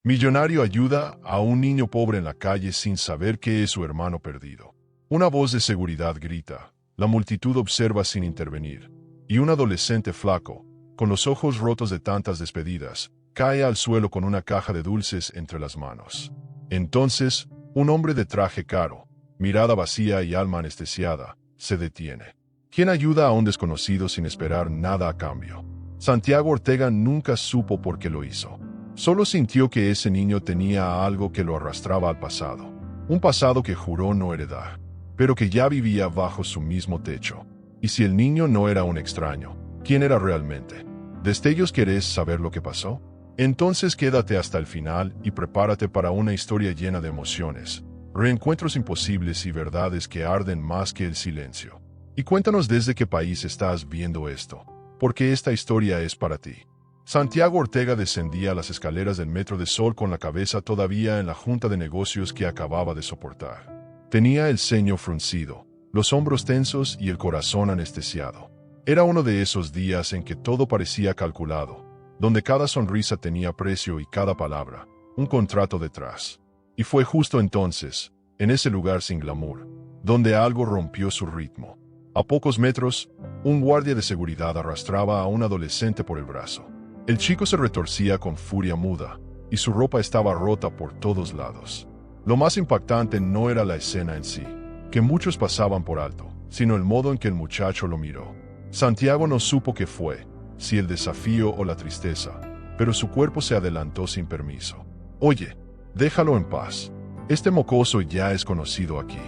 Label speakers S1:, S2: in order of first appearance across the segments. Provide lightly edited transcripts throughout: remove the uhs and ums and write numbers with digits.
S1: Millonario ayuda a un niño pobre en la calle sin saber que es su hermano perdido. Una voz de seguridad grita. La multitud observa sin intervenir. Y un adolescente flaco, con los ojos rotos de tantas despedidas, cae al suelo con una caja de dulces entre las manos. Entonces, un hombre de traje caro, mirada vacía y alma anestesiada, se detiene. ¿Quién ayuda a un desconocido sin esperar nada a cambio? Santiago Ortega nunca supo por qué lo hizo. Solo sintió que ese niño tenía algo que lo arrastraba al pasado. Un pasado que juró no heredar, pero que ya vivía bajo su mismo techo. Y si el niño no era un extraño, ¿quién era realmente? ¿Destellos querés saber lo que pasó? Entonces quédate hasta el final y prepárate para una historia llena de emociones, reencuentros imposibles y verdades que arden más que el silencio. Y cuéntanos desde qué país estás viendo esto, porque esta historia es para ti. Santiago Ortega descendía las escaleras del Metro de Sol con la cabeza todavía en la junta de negocios que acababa de soportar. Tenía el ceño fruncido, los hombros tensos y el corazón anestesiado. Era uno de esos días en que todo parecía calculado, donde cada sonrisa tenía precio y cada palabra, un contrato detrás. Y fue justo entonces, en ese lugar sin glamour, donde algo rompió su ritmo. A pocos metros, un guardia de seguridad arrastraba a un adolescente por el brazo. El chico se retorcía con furia muda, y su ropa estaba rota por todos lados. Lo más impactante no era la escena en sí, que muchos pasaban por alto, sino el modo en que el muchacho lo miró. Santiago no supo qué fue, si el desafío o la tristeza, pero su cuerpo se adelantó sin permiso. Oye, déjalo en paz. Este mocoso ya es conocido aquí.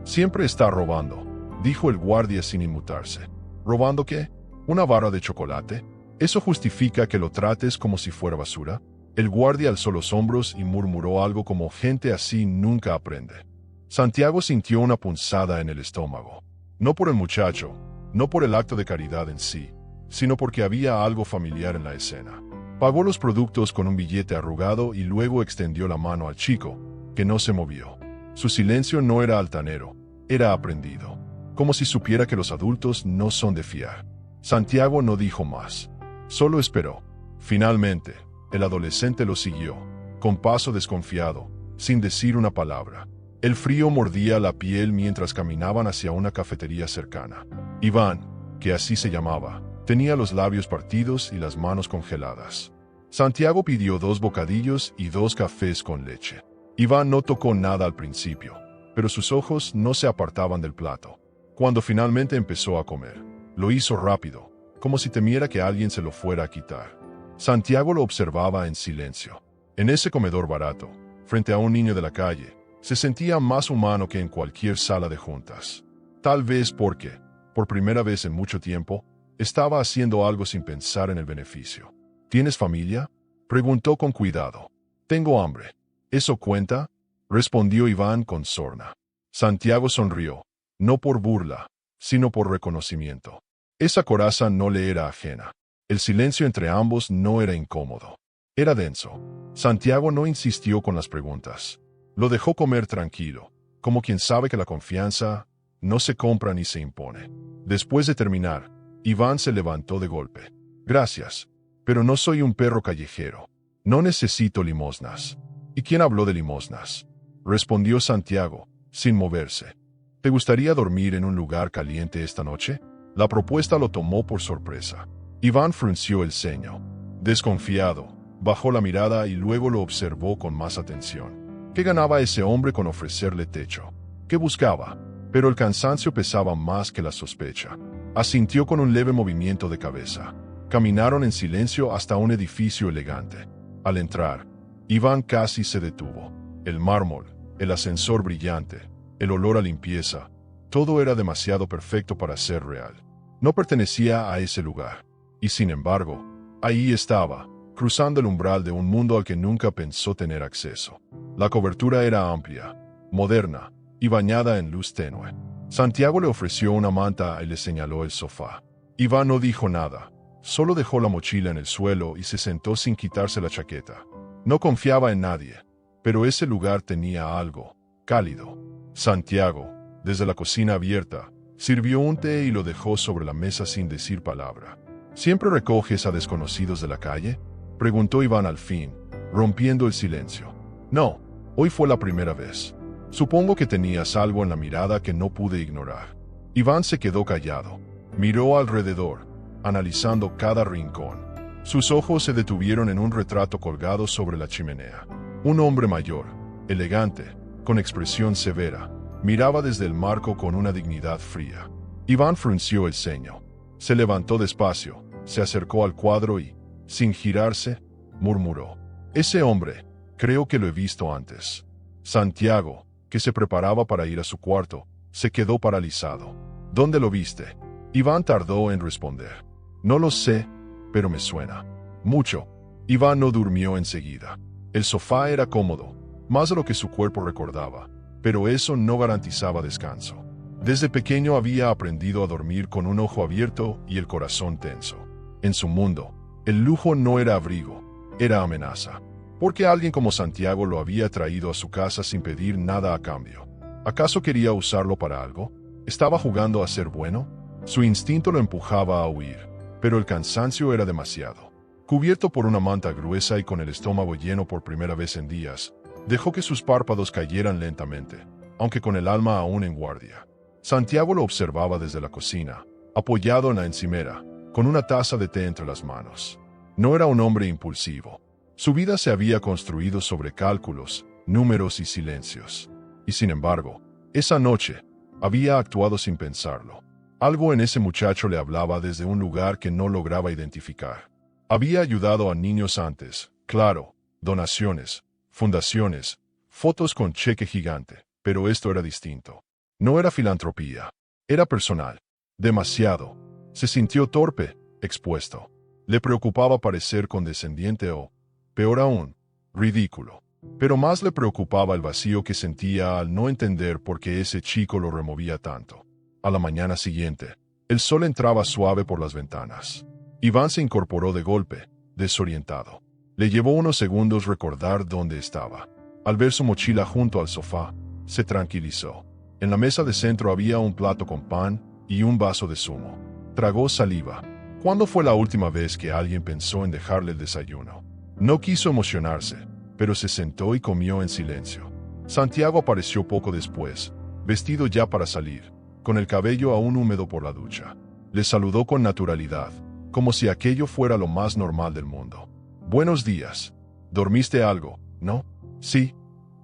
S1: Siempre está robando, dijo el guardia sin inmutarse. ¿Robando qué? ¿Una barra de chocolate? ¿Eso justifica que lo trates como si fuera basura? El guardia alzó los hombros y murmuró algo como gente así nunca aprende. Santiago sintió una punzada en el estómago. No por el muchacho, no por el acto de caridad en sí, sino porque había algo familiar en la escena. Pagó los productos con un billete arrugado y luego extendió la mano al chico, que no se movió. Su silencio no era altanero, era aprendido, como si supiera que los adultos no son de fiar. Santiago no dijo más, solo esperó. Finalmente, el adolescente lo siguió, con paso desconfiado, sin decir una palabra. El frío mordía la piel mientras caminaban hacia una cafetería cercana. Iván, que así se llamaba, tenía los labios partidos y las manos congeladas. Santiago pidió 2 bocadillos y 2 cafés con leche. Iván no tocó nada al principio, pero sus ojos no se apartaban del plato. Cuando finalmente empezó a comer, lo hizo rápido, como si temiera que alguien se lo fuera a quitar. Santiago lo observaba en silencio. En ese comedor barato, frente a un niño de la calle, se sentía más humano que en cualquier sala de juntas. Tal vez porque, por primera vez en mucho tiempo, estaba haciendo algo sin pensar en el beneficio. ¿Tienes familia?, preguntó con cuidado. Tengo hambre. ¿Eso cuenta?, respondió Iván con sorna. Santiago sonrió, no por burla, sino por reconocimiento. Esa coraza no le era ajena. El silencio entre ambos no era incómodo. Era denso. Santiago no insistió con las preguntas. Lo dejó comer tranquilo, como quien sabe que la confianza no se compra ni se impone. Después de terminar, Iván se levantó de golpe. Gracias, pero no soy un perro callejero. No necesito limosnas. ¿Y quién habló de limosnas?, respondió Santiago, sin moverse. ¿Te gustaría dormir en un lugar caliente esta noche? La propuesta lo tomó por sorpresa. Iván frunció el ceño. Desconfiado, bajó la mirada y luego lo observó con más atención. ¿Qué ganaba ese hombre con ofrecerle techo? ¿Qué buscaba? Pero el cansancio pesaba más que la sospecha. Asintió con un leve movimiento de cabeza. Caminaron en silencio hasta un edificio elegante. Al entrar, Iván casi se detuvo. El mármol, el ascensor brillante, el olor a limpieza, todo era demasiado perfecto para ser real. No pertenecía a ese lugar. Y sin embargo, ahí estaba, cruzando el umbral de un mundo al que nunca pensó tener acceso. La cobertura era amplia, moderna y bañada en luz tenue. Santiago le ofreció una manta y le señaló el sofá. Iván no dijo nada, solo dejó la mochila en el suelo y se sentó sin quitarse la chaqueta. No confiaba en nadie, pero ese lugar tenía algo cálido. Santiago, desde la cocina abierta, sirvió un té y lo dejó sobre la mesa sin decir palabra. ¿Siempre recoges a desconocidos de la calle?, preguntó Iván al fin, rompiendo el silencio. No, hoy fue la primera vez. Supongo que tenías algo en la mirada que no pude ignorar. Iván se quedó callado. Miró alrededor, analizando cada rincón. Sus ojos se detuvieron en un retrato colgado sobre la chimenea. Un hombre mayor, elegante, con expresión severa, miraba desde el marco con una dignidad fría. Iván frunció el ceño. Se levantó despacio, se acercó al cuadro y, sin girarse, murmuró: «Ese hombre, creo que lo he visto antes». Santiago, que se preparaba para ir a su cuarto, se quedó paralizado. «¿Dónde lo viste?». Iván tardó en responder. «No lo sé, pero me suena mucho». Iván no durmió enseguida. El sofá era cómodo, más de lo que su cuerpo recordaba, pero eso no garantizaba descanso. Desde pequeño había aprendido a dormir con un ojo abierto y el corazón tenso. En su mundo, el lujo no era abrigo, era amenaza. Porque alguien como Santiago lo había traído a su casa sin pedir nada a cambio. ¿Acaso quería usarlo para algo? ¿Estaba jugando a ser bueno? Su instinto lo empujaba a huir, pero el cansancio era demasiado. Cubierto por una manta gruesa y con el estómago lleno por primera vez en días, dejó que sus párpados cayeran lentamente, aunque con el alma aún en guardia. Santiago lo observaba desde la cocina, apoyado en la encimera, con una taza de té entre las manos. No era un hombre impulsivo. Su vida se había construido sobre cálculos, números y silencios. Y sin embargo, esa noche, había actuado sin pensarlo. Algo en ese muchacho le hablaba desde un lugar que no lograba identificar. Había ayudado a niños antes, claro, donaciones, fundaciones, fotos con cheque gigante, pero esto era distinto. No era filantropía, era personal. Demasiado. Se sintió torpe, expuesto. Le preocupaba parecer condescendiente o, peor aún, ridículo. Pero más le preocupaba el vacío que sentía al no entender por qué ese chico lo removía tanto. A la mañana siguiente, el sol entraba suave por las ventanas. Iván se incorporó de golpe, desorientado. Le llevó unos segundos recordar dónde estaba. Al ver su mochila junto al sofá, se tranquilizó. En la mesa de centro había un plato con pan y un vaso de zumo. Tragó saliva. ¿Cuándo fue la última vez que alguien pensó en dejarle el desayuno? No quiso emocionarse, pero se sentó y comió en silencio. Santiago apareció poco después, vestido ya para salir, con el cabello aún húmedo por la ducha. Le saludó con naturalidad, como si aquello fuera lo más normal del mundo. «Buenos días. ¿Dormiste algo, no?» «Sí,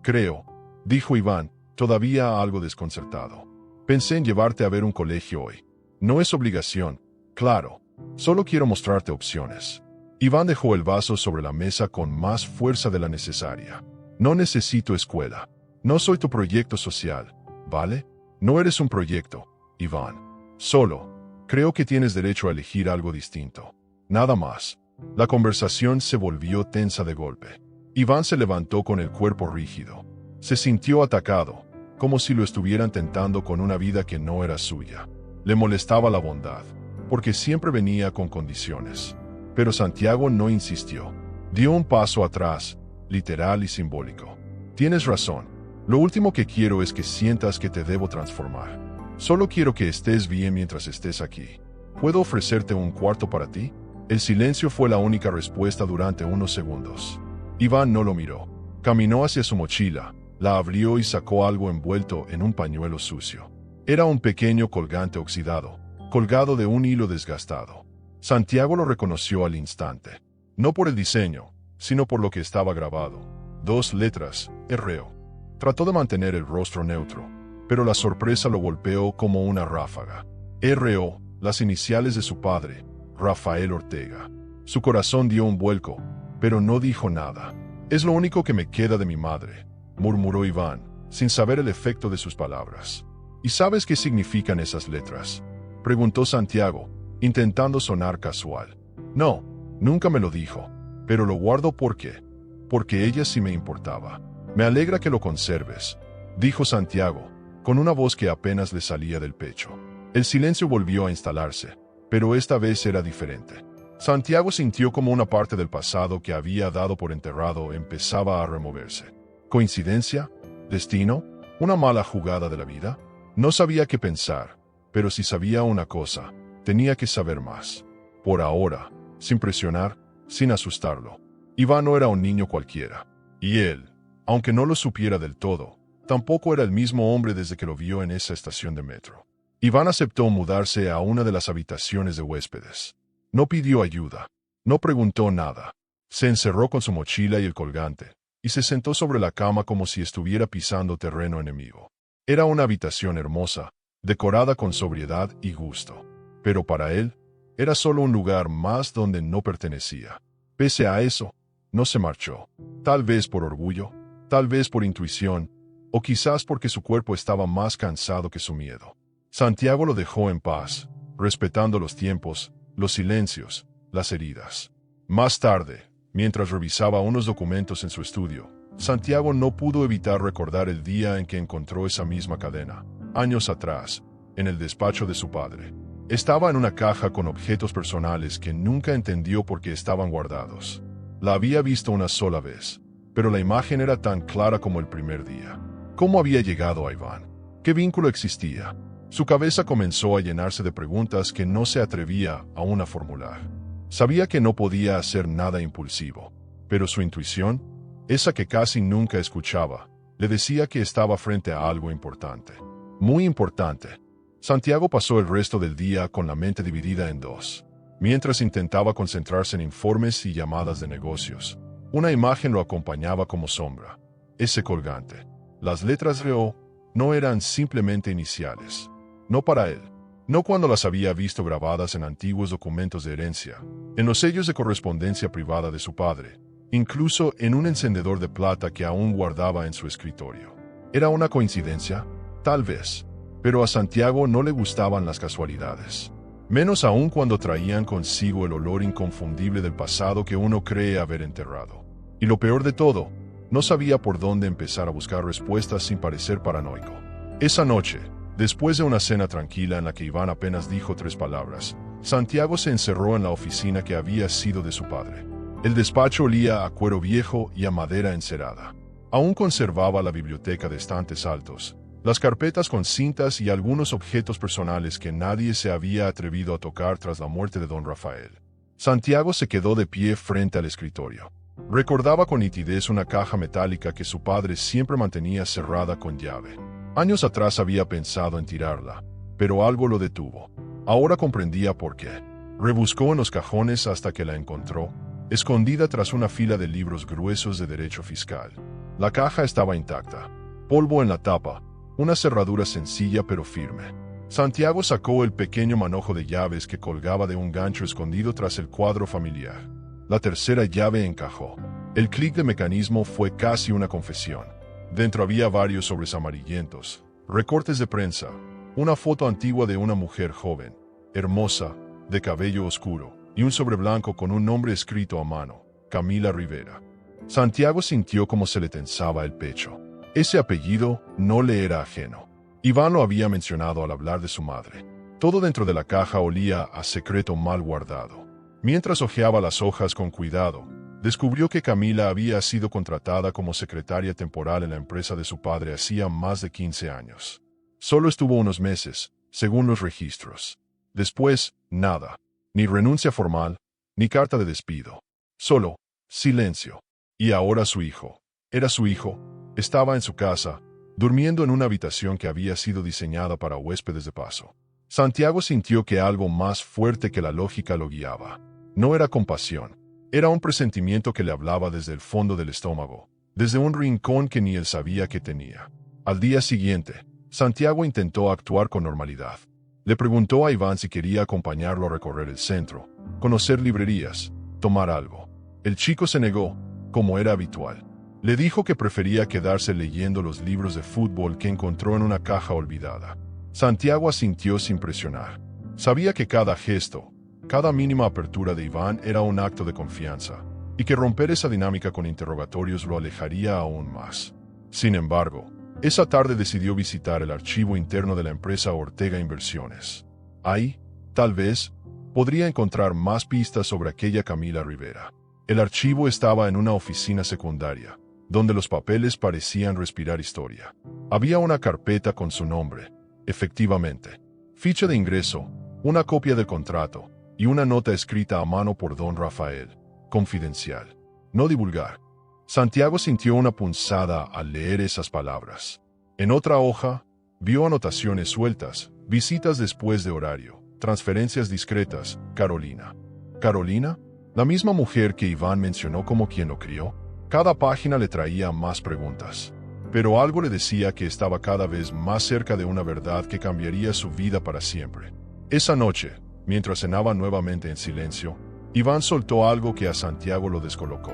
S1: creo», dijo Iván, todavía algo desconcertado. «Pensé en llevarte a ver un colegio hoy. No es obligación, claro. Solo quiero mostrarte opciones». Iván dejó el vaso sobre la mesa con más fuerza de la necesaria. «No necesito escuela. No soy tu proyecto social, ¿vale? No eres un proyecto, Iván. Solo, creo que tienes derecho a elegir algo distinto. Nada más». La conversación se volvió tensa de golpe. Iván se levantó con el cuerpo rígido. Se sintió atacado, como si lo estuvieran tentando con una vida que no era suya. Le molestaba la bondad, porque siempre venía con condiciones. Pero Santiago no insistió. Dio un paso atrás, literal y simbólico. «Tienes razón. Lo último que quiero es que sientas que te debo transformar. Solo quiero que estés bien mientras estés aquí. ¿Puedo ofrecerte un cuarto para ti?». El silencio fue la única respuesta durante unos segundos. Iván no lo miró. Caminó hacia su mochila, la abrió y sacó algo envuelto en un pañuelo sucio. Era un pequeño colgante oxidado, colgado de un hilo desgastado. Santiago lo reconoció al instante. No por el diseño, sino por lo que estaba grabado. 2 letras, R.O. Trató de mantener el rostro neutro, pero la sorpresa lo golpeó como una ráfaga. R.O., las iniciales de su padre, Rafael Ortega. Su corazón dio un vuelco, pero no dijo nada. «Es lo único que me queda de mi madre», murmuró Iván, sin saber el efecto de sus palabras. «¿Y sabes qué significan esas letras?», preguntó Santiago, intentando sonar casual. «No, nunca me lo dijo, pero lo guardo porque ella sí me importaba». «Me alegra que lo conserves», dijo Santiago, con una voz que apenas le salía del pecho. El silencio volvió a instalarse, pero esta vez era diferente. Santiago sintió como una parte del pasado que había dado por enterrado empezaba a removerse. ¿Coincidencia? ¿Destino? ¿Una mala jugada de la vida? No sabía qué pensar, pero si sabía una cosa, tenía que saber más. Por ahora, sin presionar, sin asustarlo. Iván no era un niño cualquiera. Y él, aunque no lo supiera del todo, tampoco era el mismo hombre desde que lo vio en esa estación de metro. Iván aceptó mudarse a una de las habitaciones de huéspedes. No pidió ayuda. No preguntó nada. Se encerró con su mochila y el colgante, y se sentó sobre la cama como si estuviera pisando terreno enemigo. Era una habitación hermosa, decorada con sobriedad y gusto. Pero para él, era solo un lugar más donde no pertenecía. Pese a eso, no se marchó. Tal vez por orgullo, tal vez por intuición, o quizás porque su cuerpo estaba más cansado que su miedo. Santiago lo dejó en paz, respetando los tiempos, los silencios, las heridas. Más tarde, mientras revisaba unos documentos en su estudio, Santiago no pudo evitar recordar el día en que encontró esa misma cadena, años atrás, en el despacho de su padre. Estaba en una caja con objetos personales que nunca entendió por qué estaban guardados. La había visto una sola vez, pero la imagen era tan clara como el primer día. ¿Cómo había llegado a Iván? ¿Qué vínculo existía? Su cabeza comenzó a llenarse de preguntas que no se atrevía aún a formular. Sabía que no podía hacer nada impulsivo, pero su intuición, esa que casi nunca escuchaba, le decía que estaba frente a algo importante. Muy importante. Santiago pasó el resto del día con la mente dividida en dos. Mientras intentaba concentrarse en informes y llamadas de negocios, una imagen lo acompañaba como sombra. Ese colgante. Las letras RO no eran simplemente iniciales. No para él. No cuando las había visto grabadas en antiguos documentos de herencia, en los sellos de correspondencia privada de su padre, incluso en un encendedor de plata que aún guardaba en su escritorio. ¿Era una coincidencia? Tal vez. Pero a Santiago no le gustaban las casualidades. Menos aún cuando traían consigo el olor inconfundible del pasado que uno cree haber enterrado. Y lo peor de todo, no sabía por dónde empezar a buscar respuestas sin parecer paranoico. Esa noche, después de una cena tranquila en la que Iván apenas dijo 3 palabras, Santiago se encerró en la oficina que había sido de su padre. El despacho olía a cuero viejo y a madera encerada. Aún conservaba la biblioteca de estantes altos, las carpetas con cintas y algunos objetos personales que nadie se había atrevido a tocar tras la muerte de don Rafael. Santiago se quedó de pie frente al escritorio. Recordaba con nitidez una caja metálica que su padre siempre mantenía cerrada con llave. Años atrás había pensado en tirarla, pero algo lo detuvo. Ahora comprendía por qué. Rebuscó en los cajones hasta que la encontró, escondida tras una fila de libros gruesos de derecho fiscal. La caja estaba intacta. Polvo en la tapa, una cerradura sencilla pero firme. Santiago sacó el pequeño manojo de llaves que colgaba de un gancho escondido tras el cuadro familiar. La tercera llave encajó. El clic de mecanismo fue casi una confesión. Dentro había varios sobres amarillentos, recortes de prensa, una foto antigua de una mujer joven, hermosa, de cabello oscuro, y un sobre blanco con un nombre escrito a mano, Camila Rivera. Santiago sintió como se le tensaba el pecho. Ese apellido no le era ajeno. Iván lo había mencionado al hablar de su madre. Todo dentro de la caja olía a secreto mal guardado. Mientras hojeaba las hojas con cuidado, descubrió que Camila había sido contratada como secretaria temporal en la empresa de su padre hacía más de 15 años. Solo estuvo unos meses, según los registros. Después, nada. Ni renuncia formal, ni carta de despido. Solo silencio. Y ahora su hijo. Era su hijo. Estaba en su casa, durmiendo en una habitación que había sido diseñada para huéspedes de paso. Santiago sintió que algo más fuerte que la lógica lo guiaba. No era compasión. Era un presentimiento que le hablaba desde el fondo del estómago, desde un rincón que ni él sabía que tenía. Al día siguiente, Santiago intentó actuar con normalidad. Le preguntó a Iván si quería acompañarlo a recorrer el centro, conocer librerías, tomar algo. El chico se negó, como era habitual. Le dijo que prefería quedarse leyendo los libros de fútbol que encontró en una caja olvidada. Santiago asintió sin presionar. Sabía que cada gesto, cada mínima apertura de Iván era un acto de confianza, y que romper esa dinámica con interrogatorios lo alejaría aún más. Sin embargo, esa tarde decidió visitar el archivo interno de la empresa Ortega Inversiones. Ahí, tal vez, podría encontrar más pistas sobre aquella Camila Rivera. El archivo estaba en una oficina secundaria, donde los papeles parecían respirar historia. Había una carpeta con su nombre, efectivamente, ficha de ingreso, una copia del contrato, y una nota escrita a mano por don Rafael, confidencial. no divulgar. Santiago sintió una punzada al leer esas palabras. En otra hoja, vio anotaciones sueltas, visitas después de horario, transferencias discretas, Carolina. ¿Carolina? ¿La misma mujer que Iván mencionó como quien lo crió? Cada página le traía más preguntas. Pero algo le decía que estaba cada vez más cerca de una verdad que cambiaría su vida para siempre. Esa noche, mientras cenaban nuevamente en silencio, Iván soltó algo que a Santiago lo descolocó.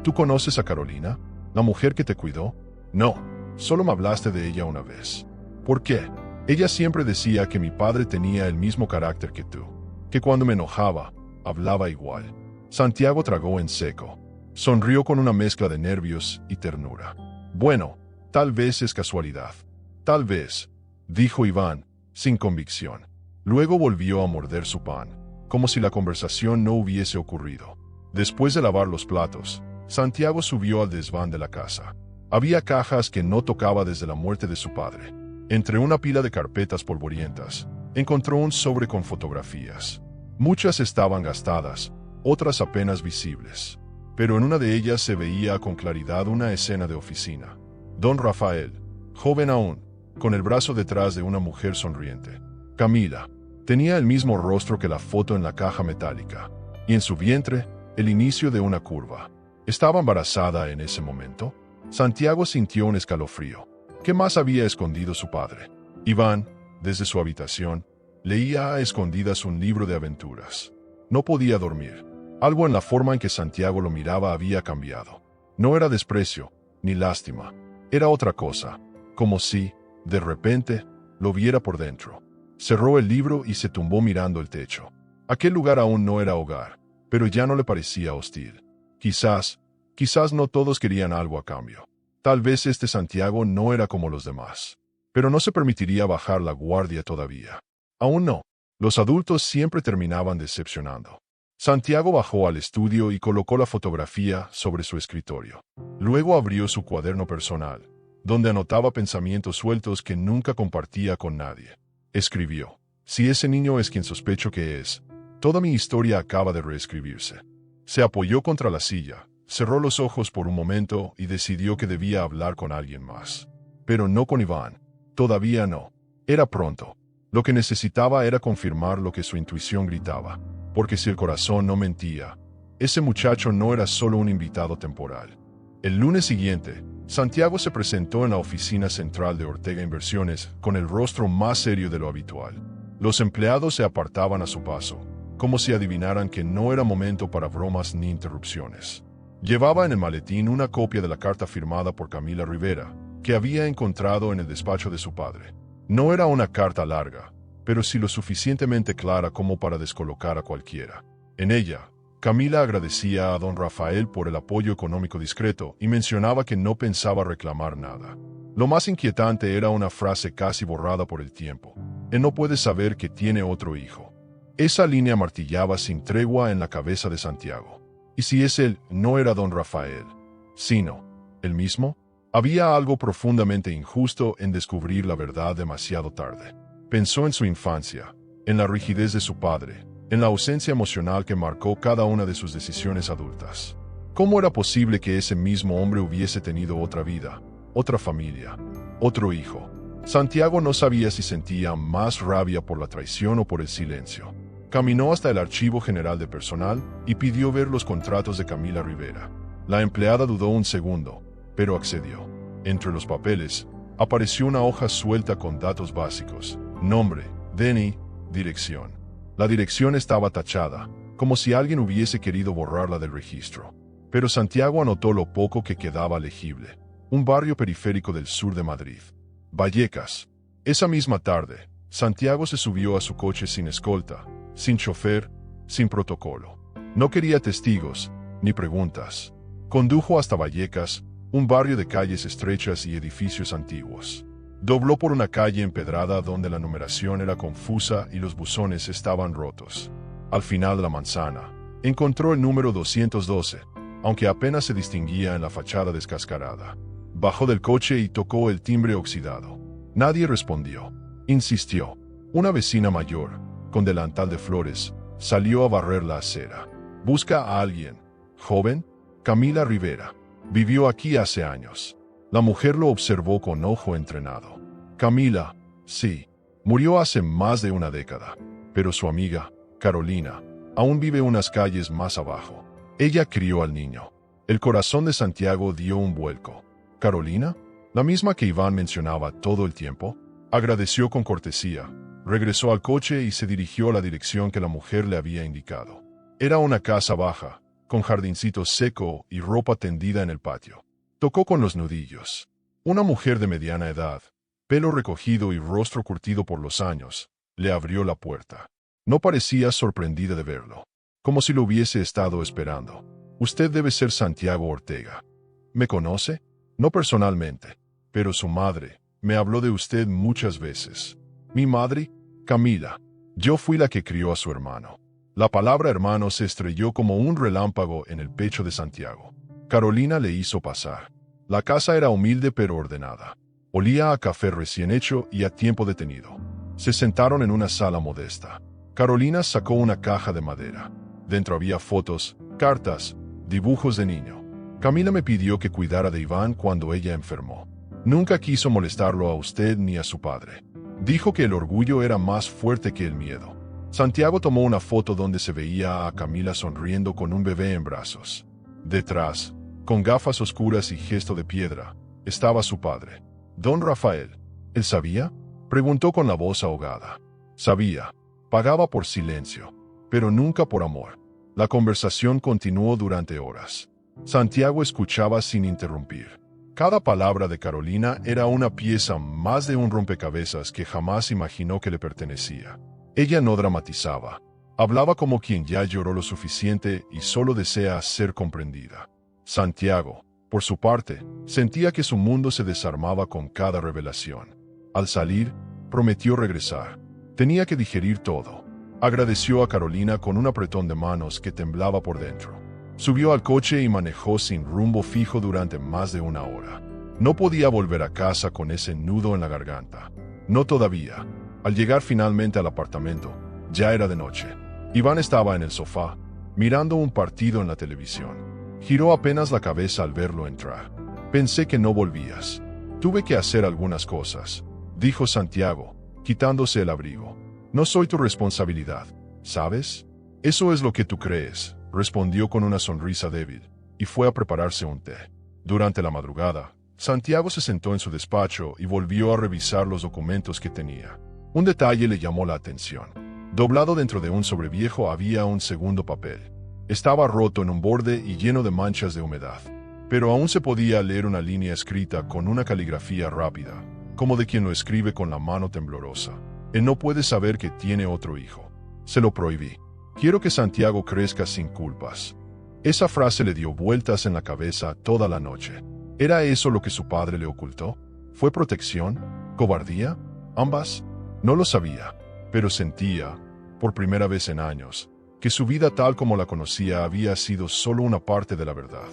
S1: ¿Tú conoces a Carolina? ¿La mujer que te cuidó? No, solo me hablaste de ella una vez. ¿Por qué? Ella siempre decía que mi padre tenía el mismo carácter que tú, que cuando me enojaba, hablaba igual. Santiago tragó en seco. Sonrió con una mezcla de nervios y ternura. Bueno, tal vez es casualidad. Tal vez, dijo Iván, sin convicción. Luego volvió a morder su pan, como si la conversación no hubiese ocurrido. Después de lavar los platos, Santiago subió al desván de la casa. Había cajas que no tocaba desde la muerte de su padre. Entre una pila de carpetas polvorientas, encontró un sobre con fotografías. Muchas estaban gastadas, otras apenas visibles. Pero en una de ellas se veía con claridad una escena de oficina. Don Rafael, joven aún, con el brazo detrás de una mujer sonriente. Camila, tenía el mismo rostro que la foto en la caja metálica, y en su vientre, el inicio de una curva. ¿Estaba embarazada en ese momento? Santiago sintió un escalofrío. ¿Qué más había escondido su padre? Iván, desde su habitación, leía a escondidas un libro de aventuras. No podía dormir. Algo en la forma en que Santiago lo miraba había cambiado. No era desprecio, ni lástima. Era otra cosa, como si, de repente, lo viera por dentro. Cerró el libro y se tumbó mirando el techo. Aquel lugar aún no era hogar, pero ya no le parecía hostil. Quizás no todos querían algo a cambio. Tal vez este Santiago no era como los demás. Pero no se permitiría bajar la guardia todavía. Aún no. Los adultos siempre terminaban decepcionando. Santiago bajó al estudio y colocó la fotografía sobre su escritorio. Luego abrió su cuaderno personal, donde anotaba pensamientos sueltos que nunca compartía con nadie. Escribió: si ese niño es quien sospecho que es, toda mi historia acaba de reescribirse. Se apoyó contra la silla, cerró los ojos por un momento y decidió que debía hablar con alguien más. Pero no con Iván. Todavía no. Era pronto. Lo que necesitaba era confirmar lo que su intuición gritaba. Porque si el corazón no mentía, ese muchacho no era solo un invitado temporal. El lunes siguiente, Santiago se presentó en la oficina central de Ortega Inversiones con el rostro más serio de lo habitual. Los empleados se apartaban a su paso, como si adivinaran que no era momento para bromas ni interrupciones. Llevaba en el maletín una copia de la carta firmada por Camila Rivera, que había encontrado en el despacho de su padre. No era una carta larga, pero sí lo suficientemente clara como para descolocar a cualquiera. En ella, Camila agradecía a don Rafael por el apoyo económico discreto y mencionaba que no pensaba reclamar nada. Lo más inquietante era una frase casi borrada por el tiempo. Él no puede saber que tiene otro hijo. Esa línea martillaba sin tregua en la cabeza de Santiago. ¿Y si es él, no era don Rafael, sino él mismo? Había algo profundamente injusto en descubrir la verdad demasiado tarde. Pensó en su infancia, en la rigidez de su padre, en la ausencia emocional que marcó cada una de sus decisiones adultas. ¿Cómo era posible que ese mismo hombre hubiese tenido otra vida, otra familia, otro hijo? Santiago no sabía si sentía más rabia por la traición o por el silencio. Caminó hasta el Archivo General de Personal y pidió ver los contratos de Camila Rivera. La empleada dudó un segundo, pero accedió. Entre los papeles, apareció una hoja suelta con datos básicos: nombre, DNI, dirección. La dirección estaba tachada, como si alguien hubiese querido borrarla del registro. Pero Santiago anotó lo poco que quedaba legible: un barrio periférico del sur de Madrid. Vallecas. Esa misma tarde, Santiago se subió a su coche sin escolta, sin chofer, sin protocolo. No quería testigos, ni preguntas. Condujo hasta Vallecas, un barrio de calles estrechas y edificios antiguos. Dobló por una calle empedrada donde la numeración era confusa y los buzones estaban rotos. Al final de la manzana, encontró el número 212, aunque apenas se distinguía en la fachada descascarada. Bajó del coche y tocó el timbre oxidado. Nadie respondió. Insistió. Una vecina mayor, con delantal de flores, salió a barrer la acera. ¿Busca a alguien? ¿Joven? Camila Rivera. Vivió aquí hace años. La mujer lo observó con ojo entrenado. Camila, sí, murió hace más de una década, pero su amiga, Carolina, aún vive unas calles más abajo. Ella crió al niño. El corazón de Santiago dio un vuelco. ¿Carolina? ¿La misma que Iván mencionaba todo el tiempo? Agradeció con cortesía, regresó al coche y se dirigió a la dirección que la mujer le había indicado. Era una casa baja, con jardincito seco y ropa tendida en el patio. Tocó con los nudillos. Una mujer de mediana edad, pelo recogido y rostro curtido por los años, le abrió la puerta. No parecía sorprendida de verlo, como si lo hubiese estado esperando. Usted debe ser Santiago Ortega. ¿Me conoce? No personalmente, pero su madre me habló de usted muchas veces. ¿Mi madre? Camila. Yo fui la que crió a su hermano. La palabra hermano se estrelló como un relámpago en el pecho de Santiago. Carolina le hizo pasar. La casa era humilde pero ordenada. Olía a café recién hecho y a tiempo detenido. Se sentaron en una sala modesta. Carolina sacó una caja de madera. Dentro había fotos, cartas, dibujos de niño. Camila me pidió que cuidara de Iván cuando ella enfermó. Nunca quiso molestarlo a usted ni a su padre. Dijo que el orgullo era más fuerte que el miedo. Santiago tomó una foto donde se veía a Camila sonriendo con un bebé en brazos. Detrás, con gafas oscuras y gesto de piedra, estaba su padre, don Rafael. ¿Él sabía? Preguntó con la voz ahogada. Sabía. Pagaba por silencio, pero nunca por amor. La conversación continuó durante horas. Santiago escuchaba sin interrumpir. Cada palabra de Carolina era una pieza más de un rompecabezas que jamás imaginó que le pertenecía. Ella no dramatizaba. Hablaba como quien ya lloró lo suficiente y solo desea ser comprendida. Santiago, por su parte, sentía que su mundo se desarmaba con cada revelación. Al salir, prometió regresar. Tenía que digerir todo. Agradeció a Carolina con un apretón de manos que temblaba por dentro. Subió al coche y manejó sin rumbo fijo durante más de una hora. No podía volver a casa con ese nudo en la garganta. No todavía. Al llegar finalmente al apartamento, ya era de noche. Iván estaba en el sofá, mirando un partido en la televisión. Giró apenas la cabeza al verlo entrar. Pensé que no volvías. Tuve que hacer algunas cosas, dijo Santiago, quitándose el abrigo. No soy tu responsabilidad, ¿sabes? Eso es lo que tú crees, respondió con una sonrisa débil, y fue a prepararse un té. Durante la madrugada, Santiago se sentó en su despacho y volvió a revisar los documentos que tenía. Un detalle le llamó la atención. Doblado dentro de un sobreviejo había un segundo papel. Estaba roto en un borde y lleno de manchas de humedad. Pero aún se podía leer una línea escrita con una caligrafía rápida, como de quien lo escribe con la mano temblorosa. Él no puede saber que tiene otro hijo. Se lo prohibí. Quiero que Santiago crezca sin culpas. Esa frase le dio vueltas en la cabeza toda la noche. ¿Era eso lo que su padre le ocultó? ¿Fue protección? ¿Cobardía? ¿Ambas? No lo sabía, pero sentía, por primera vez en años, que su vida tal como la conocía había sido solo una parte de la verdad.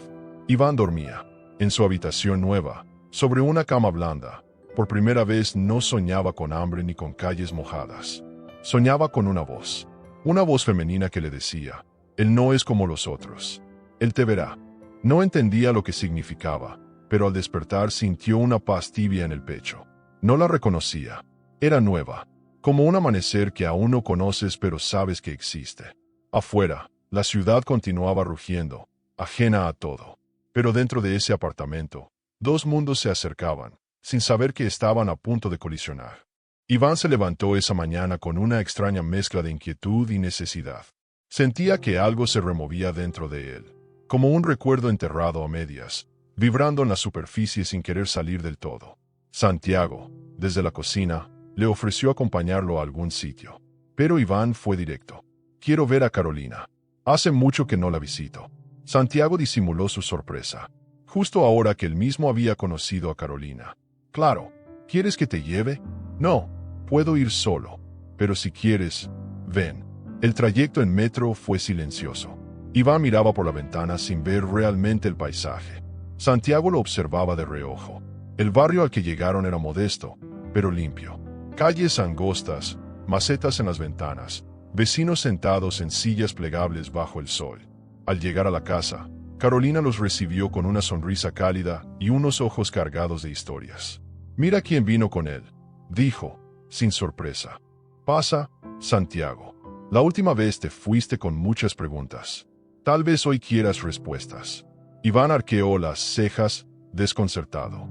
S1: Iván dormía, en su habitación nueva, sobre una cama blanda. Por primera vez no soñaba con hambre ni con calles mojadas. Soñaba con una voz femenina que le decía, él no es como los otros. Él te verá. No entendía lo que significaba, pero al despertar sintió una paz tibia en el pecho. No la reconocía. Era nueva, como un amanecer que aún no conoces pero sabes que existe. Afuera, la ciudad continuaba rugiendo, ajena a todo. Pero dentro de ese apartamento, dos mundos se acercaban, sin saber que estaban a punto de colisionar. Iván se levantó esa mañana con una extraña mezcla de inquietud y necesidad. Sentía que algo se removía dentro de él, como un recuerdo enterrado a medias, vibrando en la superficie sin querer salir del todo. Santiago, desde la cocina, le ofreció acompañarlo a algún sitio. Pero Iván fue directo. Quiero ver a Carolina. Hace mucho que no la visito. Santiago disimuló su sorpresa, justo ahora que él mismo había conocido a Carolina. Claro, ¿quieres que te lleve? No, puedo ir solo. Pero si quieres, ven. El trayecto en metro fue silencioso. Iván miraba por la ventana sin ver realmente el paisaje. Santiago lo observaba de reojo. El barrio al que llegaron era modesto, pero limpio. Calles angostas, macetas en las ventanas, vecinos sentados en sillas plegables bajo el sol. Al llegar a la casa, Carolina los recibió con una sonrisa cálida y unos ojos cargados de historias. «Mira quién vino con él», dijo, sin sorpresa. «Pasa, Santiago. La última vez te fuiste con muchas preguntas. Tal vez hoy quieras respuestas». Iván arqueó las cejas, desconcertado.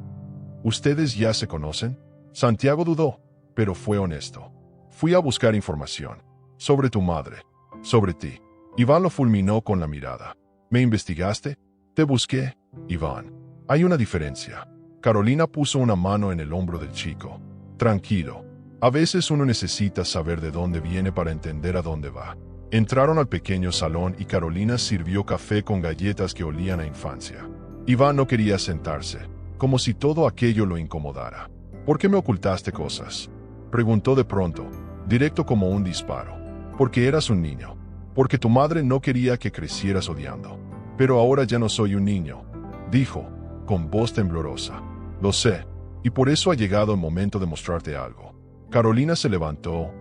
S1: «¿Ustedes ya se conocen?». Santiago dudó, pero fue honesto. «Fui a buscar información. Sobre tu madre. Sobre ti». Iván lo fulminó con la mirada. «¿Me investigaste?». «Te busqué, Iván. Hay una diferencia». Carolina puso una mano en el hombro del chico. «Tranquilo. A veces uno necesita saber de dónde viene para entender a dónde va». Entraron al pequeño salón y Carolina sirvió café con galletas que olían a infancia. Iván no quería sentarse, como si todo aquello lo incomodara. «¿Por qué me ocultaste cosas?», preguntó de pronto, directo como un disparo. «Porque eras un niño. Porque tu madre no quería que crecieras odiando». «Pero ahora ya no soy un niño», dijo, con voz temblorosa. «Lo sé, y por eso ha llegado el momento de mostrarte algo». Carolina se levantó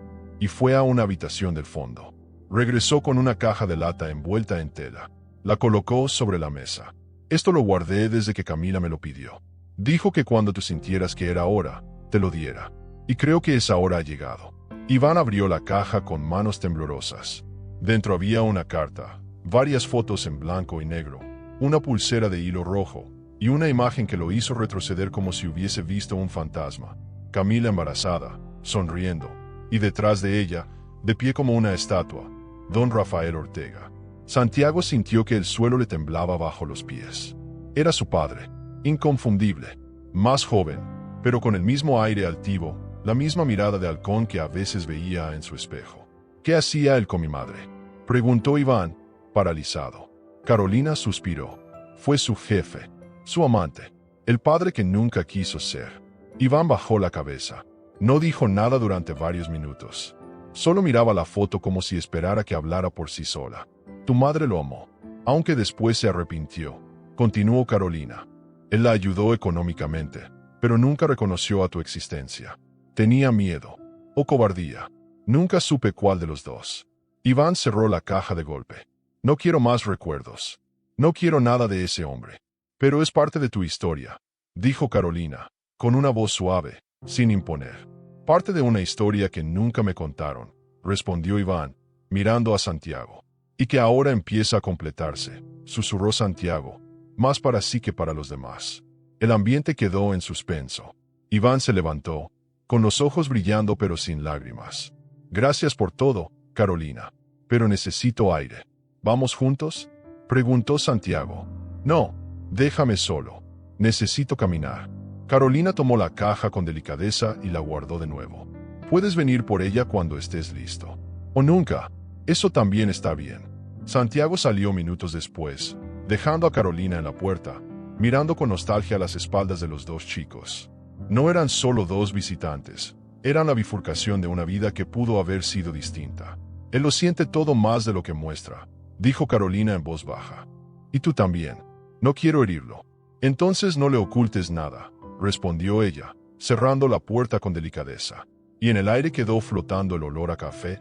S1: y fue a una habitación del fondo. Regresó con una caja de lata envuelta en tela. La colocó sobre la mesa. «Esto lo guardé desde que Camila me lo pidió. Dijo que cuando tú sintieras que era hora, te lo diera. Y creo que esa hora ha llegado». Iván abrió la caja con manos temblorosas. Dentro había una carta, varias fotos en blanco y negro, una pulsera de hilo rojo y una imagen que lo hizo retroceder como si hubiese visto un fantasma. Camila embarazada, sonriendo, y detrás de ella, de pie como una estatua, don Rafael Ortega. Santiago sintió que el suelo le temblaba bajo los pies. Era su padre, inconfundible, más joven, pero con el mismo aire altivo, la misma mirada de halcón que a veces veía en su espejo. «¿Qué hacía él con mi madre?», preguntó Iván, paralizado. Carolina suspiró. «Fue su jefe, su amante, el padre que nunca quiso ser». Iván bajó la cabeza. No dijo nada durante varios minutos. Solo miraba la foto como si esperara que hablara por sí sola. «Tu madre lo amó, aunque después se arrepintió», continuó Carolina. «Él la ayudó económicamente, pero nunca reconoció a tu existencia. Tenía miedo, o cobardía. Nunca supe cuál de los dos». Iván cerró la caja de golpe. «No quiero más recuerdos. No quiero nada de ese hombre. Pero es parte de tu historia», dijo Carolina, con una voz suave, sin imponer. «Parte de una historia que nunca me contaron», respondió Iván, mirando a Santiago. «Y que ahora empieza a completarse», susurró Santiago, más para sí que para los demás. El ambiente quedó en suspenso. Iván se levantó, con los ojos brillando pero sin lágrimas. «Gracias por todo, Carolina. Pero necesito aire». «¿Vamos juntos?», preguntó Santiago. «No, déjame solo. Necesito caminar». Carolina tomó la caja con delicadeza y la guardó de nuevo. «Puedes venir por ella cuando estés listo. O nunca. Eso también está bien». Santiago salió minutos después, dejando a Carolina en la puerta, mirando con nostalgia a las espaldas de los dos chicos. No eran solo dos visitantes, eran la bifurcación de una vida que pudo haber sido distinta. «Él lo siente todo más de lo que muestra», dijo Carolina en voz baja. «Y tú también. No quiero herirlo». «Entonces no le ocultes nada», respondió ella, cerrando la puerta con delicadeza. Y en el aire quedó flotando el olor a café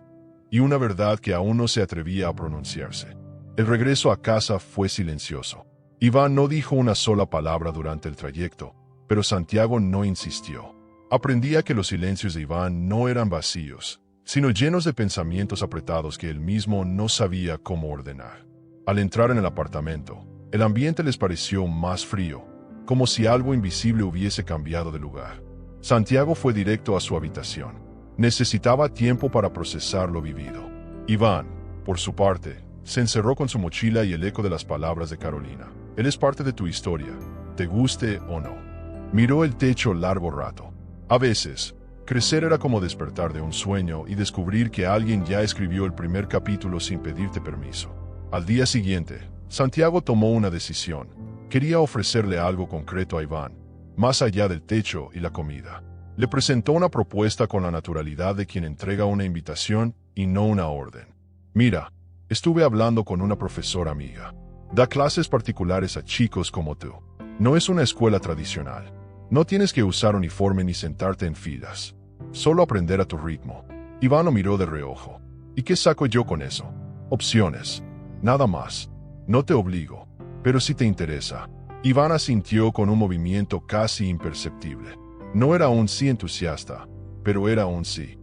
S1: y una verdad que aún no se atrevía a pronunciarse. El regreso a casa fue silencioso. Iván no dijo una sola palabra durante el trayecto, pero Santiago no insistió. Aprendía que los silencios de Iván no eran vacíos, sino llenos de pensamientos apretados que él mismo no sabía cómo ordenar. Al entrar en el apartamento, el ambiente les pareció más frío, como si algo invisible hubiese cambiado de lugar. Santiago fue directo a su habitación. Necesitaba tiempo para procesar lo vivido. Iván, por su parte, se encerró con su mochila y el eco de las palabras de Carolina. «Él es parte de tu historia, te guste o no». Miró el techo largo rato. A veces, crecer era como despertar de un sueño y descubrir que alguien ya escribió el primer capítulo sin pedirte permiso. Al día siguiente, Santiago tomó una decisión. Quería ofrecerle algo concreto a Iván, más allá del techo y la comida. Le presentó una propuesta con la naturalidad de quien entrega una invitación y no una orden. «Mira, estuve hablando con una profesora amiga. Da clases particulares a chicos como tú. No es una escuela tradicional. No tienes que usar uniforme ni sentarte en filas. Solo aprender a tu ritmo». Iván lo miró de reojo. «¿Y qué saco yo con eso?». «Opciones. Nada más. No te obligo». pero si te interesa. Iván asintió con un movimiento casi imperceptible. No era un sí entusiasta, pero era un sí.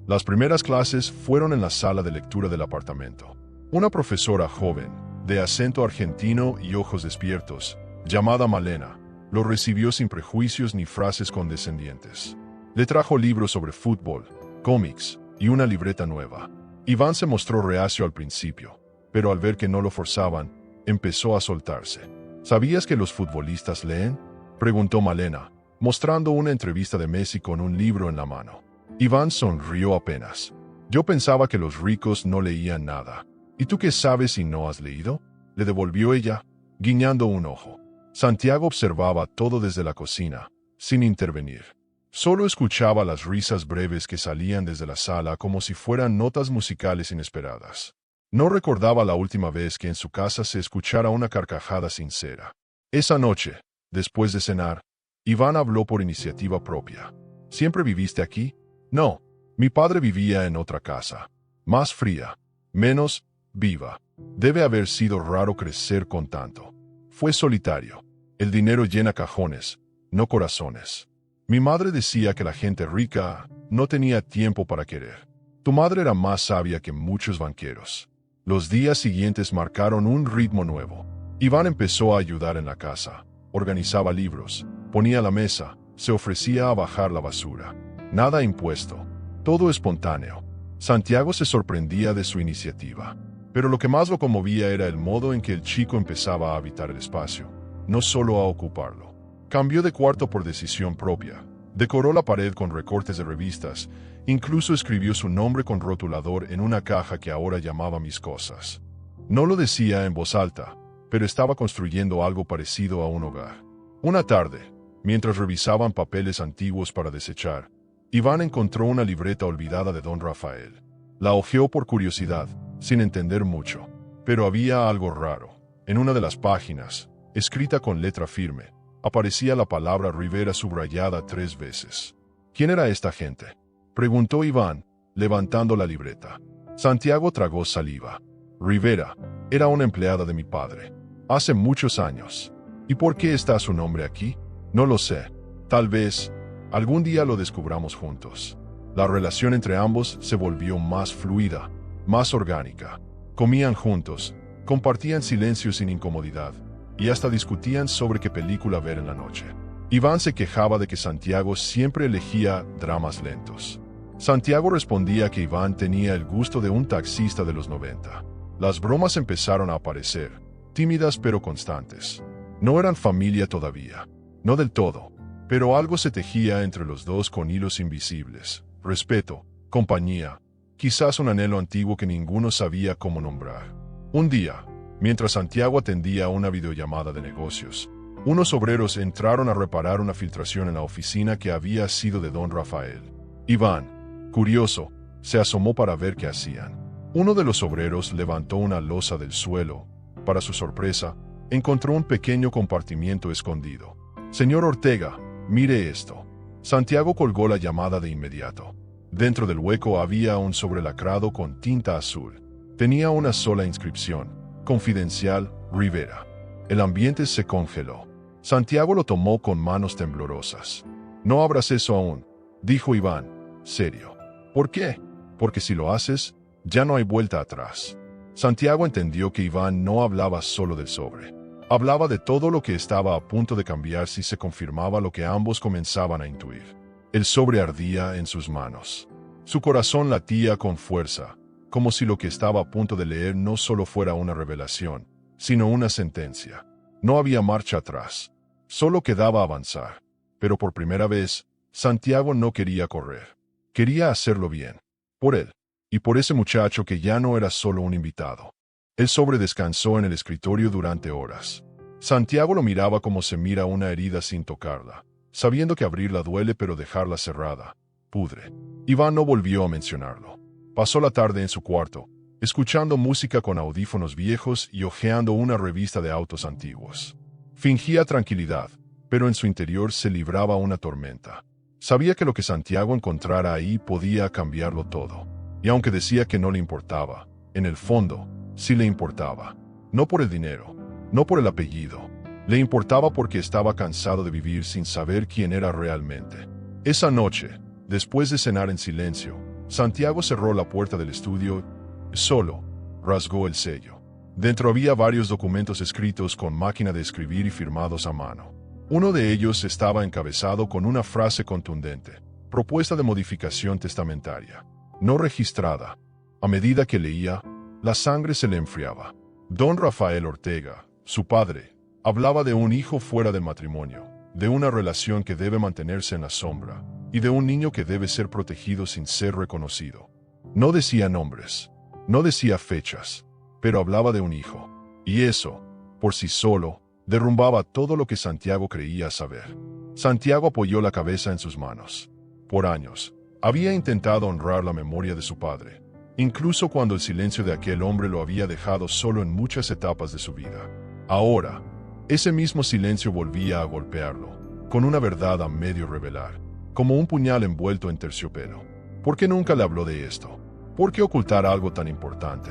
S1: Las primeras clases fueron en la sala de lectura del apartamento. Una profesora joven, de acento argentino y ojos despiertos, llamada Malena, lo recibió sin prejuicios ni frases condescendientes. Le trajo libros sobre fútbol, cómics y una libreta nueva. Iván se mostró reacio al principio, pero al ver que no lo forzaban, empezó a soltarse. ¿Sabías que los futbolistas leen?, preguntó Malena, mostrando una entrevista de Messi con un libro en la mano. Iván sonrió apenas. Yo pensaba que los ricos no leían nada. ¿Y tú qué sabes si no has leído?, le devolvió ella, guiñando un ojo. Santiago observaba todo desde la cocina, sin intervenir. Solo escuchaba las risas breves que salían desde la sala como si fueran notas musicales inesperadas. No recordaba la última vez que en su casa se escuchara una carcajada sincera. Esa noche, después de cenar, Iván habló por iniciativa propia. ¿Siempre viviste aquí? No, mi padre vivía en otra casa. Más fría, menos viva. Debe haber sido raro crecer con tanto. Fue solitario. El dinero llena cajones, no corazones. Mi madre decía que la gente rica no tenía tiempo para querer. Tu madre era más sabia que muchos banqueros. Los días siguientes marcaron un ritmo nuevo. Iván empezó a ayudar en la casa. Organizaba libros, ponía la mesa, se ofrecía a bajar la basura. Nada impuesto, todo espontáneo. Santiago se sorprendía de su iniciativa. Pero lo que más lo conmovía era el modo en que el chico empezaba a habitar el espacio, no solo a ocuparlo. Cambió de cuarto por decisión propia. Decoró la pared con recortes de revistas. Incluso escribió su nombre con rotulador en una caja que ahora llamaba Mis Cosas. No lo decía en voz alta, pero estaba construyendo algo parecido a un hogar. Una tarde, mientras revisaban papeles antiguos para desechar, Iván encontró una libreta olvidada de Don Rafael. La hojeó por curiosidad, sin entender mucho. Pero había algo raro. En una de las páginas, escrita con letra firme, aparecía la palabra Rivera subrayada 3 veces. ¿Quién era esta gente?, preguntó Iván, levantando la libreta. Santiago tragó saliva. Rivera era una empleada de mi padre. Hace muchos años. ¿Y por qué está su nombre aquí? No lo sé. Tal vez algún día lo descubramos juntos. La relación entre ambos se volvió más fluida, más orgánica. Comían juntos, compartían silencio sin incomodidad, y hasta discutían sobre qué película ver en la noche. Iván se quejaba de que Santiago siempre elegía dramas lentos. Santiago respondía que Iván tenía el gusto de un taxista de los 90. Las bromas empezaron a aparecer, tímidas pero constantes. No eran familia todavía, no del todo, pero algo se tejía entre los dos con hilos invisibles. Respeto, compañía, quizás un anhelo antiguo que ninguno sabía cómo nombrar. Un día, mientras Santiago atendía una videollamada de negocios, unos obreros entraron a reparar una filtración en la oficina que había sido de Don Rafael. Iván, curioso, se asomó para ver qué hacían. Uno de los obreros levantó una losa del suelo. Para su sorpresa, encontró un pequeño compartimiento escondido. Señor Ortega, mire esto. Santiago colgó la llamada de inmediato. Dentro del hueco había un sobre lacrado con tinta azul. Tenía una sola inscripción: Confidencial, Rivera. El ambiente se congeló. Santiago lo tomó con manos temblorosas. No abras eso aún, dijo Iván, serio. ¿Por qué? Porque si lo haces, ya no hay vuelta atrás. Santiago entendió que Iván no hablaba solo del sobre. Hablaba de todo lo que estaba a punto de cambiar si se confirmaba lo que ambos comenzaban a intuir. El sobre ardía en sus manos. Su corazón latía con fuerza, como si lo que estaba a punto de leer no solo fuera una revelación, sino una sentencia. No había marcha atrás. Solo quedaba avanzar. Pero por primera vez, Santiago no quería correr. Quería hacerlo bien. Por él. Y por ese muchacho que ya no era solo un invitado. El sobre descansó en el escritorio durante horas. Santiago lo miraba como se mira una herida sin tocarla, sabiendo que abrirla duele pero dejarla cerrada pudre. Iván no volvió a mencionarlo. Pasó la tarde en su cuarto, escuchando música con audífonos viejos y hojeando una revista de autos antiguos. Fingía tranquilidad, pero en su interior se libraba una tormenta. Sabía que lo que Santiago encontrara ahí podía cambiarlo todo. Y aunque decía que no le importaba, en el fondo, sí le importaba. No por el dinero, no por el apellido. Le importaba porque estaba cansado de vivir sin saber quién era realmente. Esa noche, después de cenar en silencio, Santiago cerró la puerta del estudio y solo rasgó el sello. Dentro había varios documentos escritos con máquina de escribir y firmados a mano. Uno de ellos estaba encabezado con una frase contundente: propuesta de modificación testamentaria, no registrada. A medida que leía, la sangre se le enfriaba. Don Rafael Ortega, su padre, hablaba de un hijo fuera del matrimonio, de una relación que debe mantenerse en la sombra, y de un niño que debe ser protegido sin ser reconocido. No decía nombres, no decía fechas, pero hablaba de un hijo. Y eso, por sí solo, derrumbaba todo lo que Santiago creía saber. Santiago apoyó la cabeza en sus manos. Por años, había intentado honrar la memoria de su padre, incluso cuando el silencio de aquel hombre lo había dejado solo en muchas etapas de su vida. Ahora, ese mismo silencio volvía a golpearlo, con una verdad a medio revelar, como un puñal envuelto en terciopelo. ¿Por qué nunca le habló de esto? ¿Por qué ocultar algo tan importante?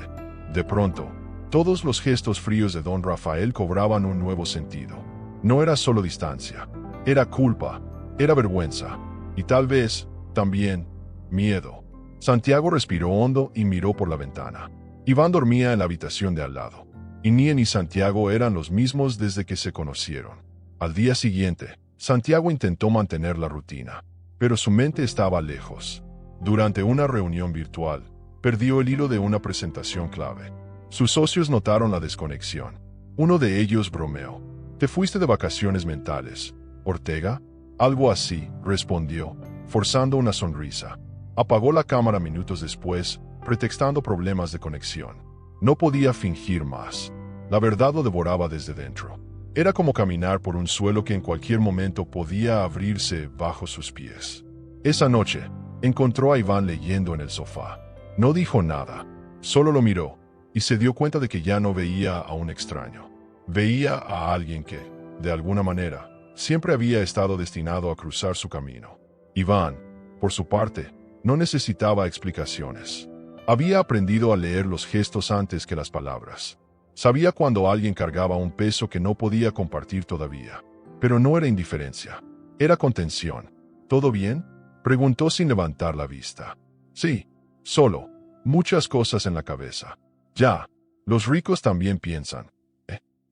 S1: De pronto, todos los gestos fríos de don Rafael cobraban un nuevo sentido. No era solo distancia, era culpa, era vergüenza, y tal vez, también, miedo. Santiago respiró hondo y miró por la ventana. Iván dormía en la habitación de al lado, y ni él ni Santiago eran los mismos desde que se conocieron. Al día siguiente, Santiago intentó mantener la rutina, pero su mente estaba lejos. Durante una reunión virtual, perdió el hilo de una presentación clave. Sus socios notaron la desconexión. Uno de ellos bromeó: «¿Te fuiste de vacaciones mentales, Ortega?» «Algo así», respondió, forzando una sonrisa. Apagó la cámara minutos después, pretextando problemas de conexión. No podía fingir más. La verdad lo devoraba desde dentro. Era como caminar por un suelo que en cualquier momento podía abrirse bajo sus pies. Esa noche, encontró a Iván leyendo en el sofá. No dijo nada, solo lo miró, y se dio cuenta de que ya no veía a un extraño. Veía a alguien que, de alguna manera, siempre había estado destinado a cruzar su camino. Iván, por su parte, no necesitaba explicaciones. Había aprendido a leer los gestos antes que las palabras. Sabía cuando alguien cargaba un peso que no podía compartir todavía. Pero no era indiferencia, era contención. ¿Todo bien?, preguntó sin levantar la vista. Sí, solo, muchas cosas en la cabeza. Ya, los ricos también piensan.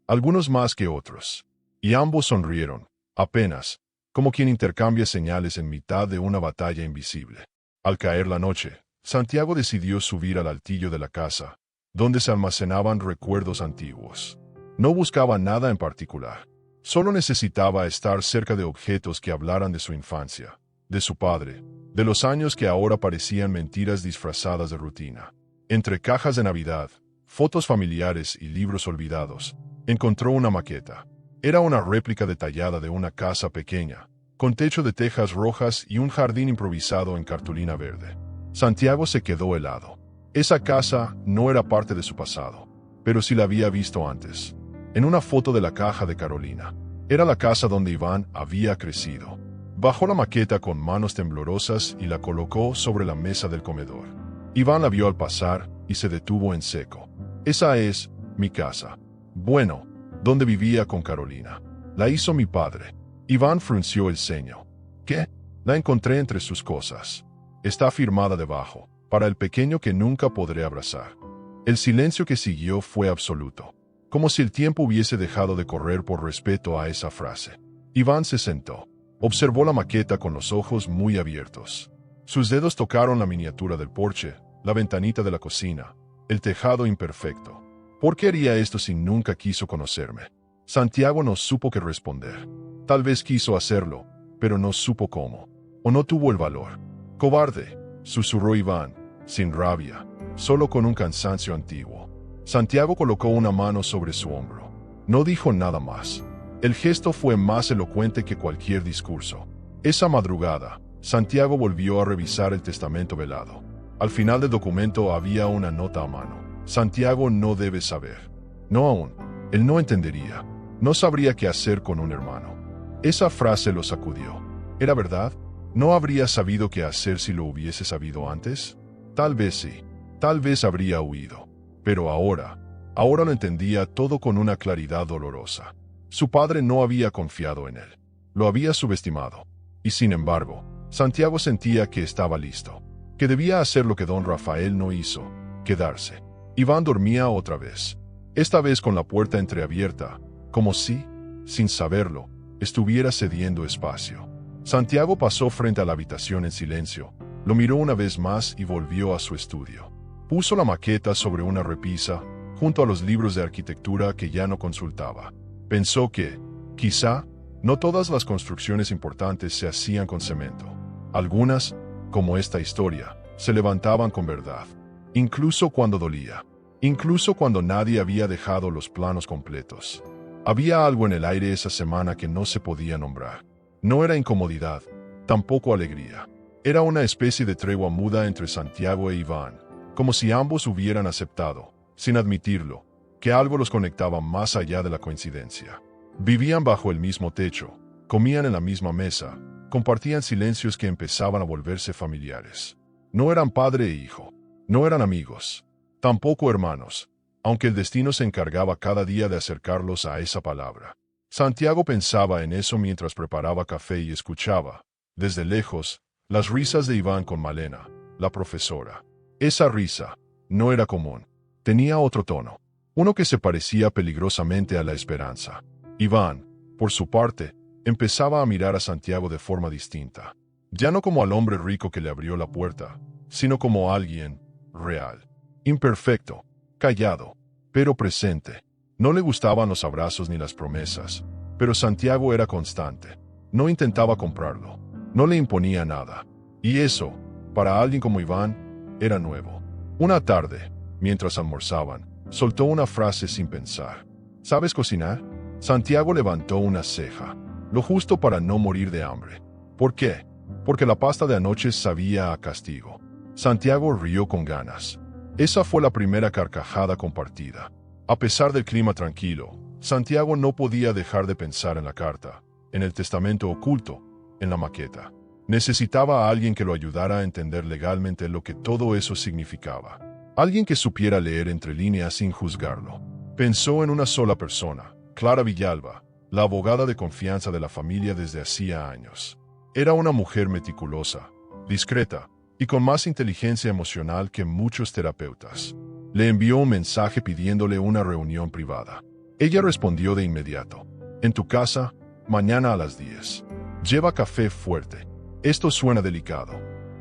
S1: Algunos más que otros. Y ambos sonrieron, apenas, como quien intercambia señales en mitad de una batalla invisible. Al caer la noche, Santiago decidió subir al altillo de la casa, donde se almacenaban recuerdos antiguos. No buscaba nada en particular. Solo necesitaba estar cerca de objetos que hablaran de su infancia, de su padre, de los años que ahora parecían mentiras disfrazadas de rutina. Entre cajas de Navidad, fotos familiares y libros olvidados, encontró una maqueta. Era una réplica detallada de una casa pequeña, con techo de tejas rojas y un jardín improvisado en cartulina verde. Santiago se quedó helado. Esa casa no era parte de su pasado, pero sí la había visto antes. En una foto de la caja de Carolina. Era la casa donde Iván había crecido. Bajó la maqueta con manos temblorosas y la colocó sobre la mesa del comedor. Iván la vio al pasar y se detuvo en seco. «Esa es mi casa. Bueno, donde vivía con Carolina. La hizo mi padre». Iván frunció el ceño. «¿Qué?» «La encontré entre sus cosas. Está firmada debajo, para el pequeño que nunca podré abrazar». El silencio que siguió fue absoluto, como si el tiempo hubiese dejado de correr por respeto a esa frase. Iván se sentó. Observó la maqueta con los ojos muy abiertos. Sus dedos tocaron la miniatura del porche, la ventanita de la cocina, el tejado imperfecto. ¿Por qué haría esto si nunca quiso conocerme? Santiago no supo qué responder. Tal vez quiso hacerlo, pero no supo cómo. O no tuvo el valor. «Cobarde», susurró Iván, sin rabia, solo con un cansancio antiguo. Santiago colocó una mano sobre su hombro. No dijo nada más. El gesto fue más elocuente que cualquier discurso. Esa madrugada, Santiago volvió a revisar el testamento velado. Al final del documento había una nota a mano. «Santiago no debe saber». No aún. Él no entendería. No sabría qué hacer con un hermano. Esa frase lo sacudió. ¿Era verdad? ¿No habría sabido qué hacer si lo hubiese sabido antes? Tal vez sí. Tal vez habría huido. Pero ahora, Ahora lo entendía todo con una claridad dolorosa. Su padre no había confiado en él. Lo había subestimado. Y sin embargo, Santiago sentía que estaba listo, que debía hacer lo que don Rafael no hizo, quedarse. Iván dormía otra vez, esta vez con la puerta entreabierta, como si, sin saberlo, estuviera cediendo espacio. Santiago pasó frente a la habitación en silencio, lo miró una vez más y volvió a su estudio. Puso la maqueta sobre una repisa, junto a los libros de arquitectura que ya no consultaba. Pensó que, quizá, no todas las construcciones importantes se hacían con cemento. Algunas, como esta historia, se levantaban con verdad, incluso cuando dolía, incluso cuando nadie había dejado los planos completos. Había algo en el aire esa semana que no se podía nombrar. No era incomodidad, tampoco alegría. Era una especie de tregua muda entre Santiago e Iván, como si ambos hubieran aceptado, sin admitirlo, que algo los conectaba más allá de la coincidencia. Vivían bajo el mismo techo, comían en la misma mesa, compartían silencios que empezaban a volverse familiares. No eran padre e hijo, no eran amigos, tampoco hermanos, aunque el destino se encargaba cada día de acercarlos a esa palabra. Santiago pensaba en eso mientras preparaba café y escuchaba, desde lejos, las risas de Iván con Malena, la profesora. Esa risa no era común, tenía otro tono, uno que se parecía peligrosamente a la esperanza. Iván, por su parte, empezaba a mirar a Santiago de forma distinta, ya no como al hombre rico que le abrió la puerta, sino como alguien real, imperfecto, callado, pero presente. No le gustaban los abrazos ni las promesas, pero Santiago era constante. No intentaba comprarlo, no le imponía nada. Y eso, para alguien como Iván, era nuevo. Una tarde, mientras almorzaban, soltó una frase sin pensar. ¿Sabes cocinar? Santiago levantó una ceja, lo justo para no morir de hambre. ¿Por qué? Porque la pasta de anoche sabía a castigo. Santiago rió con ganas. Esa fue la primera carcajada compartida. A pesar del clima tranquilo, Santiago no podía dejar de pensar en la carta, en el testamento oculto, en la maqueta. Necesitaba a alguien que lo ayudara a entender legalmente lo que todo eso significaba. Alguien que supiera leer entre líneas sin juzgarlo. Pensó en una sola persona, Clara Villalba, la abogada de confianza de la familia desde hacía años. Era una mujer meticulosa, discreta, y con más inteligencia emocional que muchos terapeutas. Le envió un mensaje pidiéndole una reunión privada. Ella respondió de inmediato. En tu casa, mañana a las 10. Lleva café fuerte. Esto suena delicado.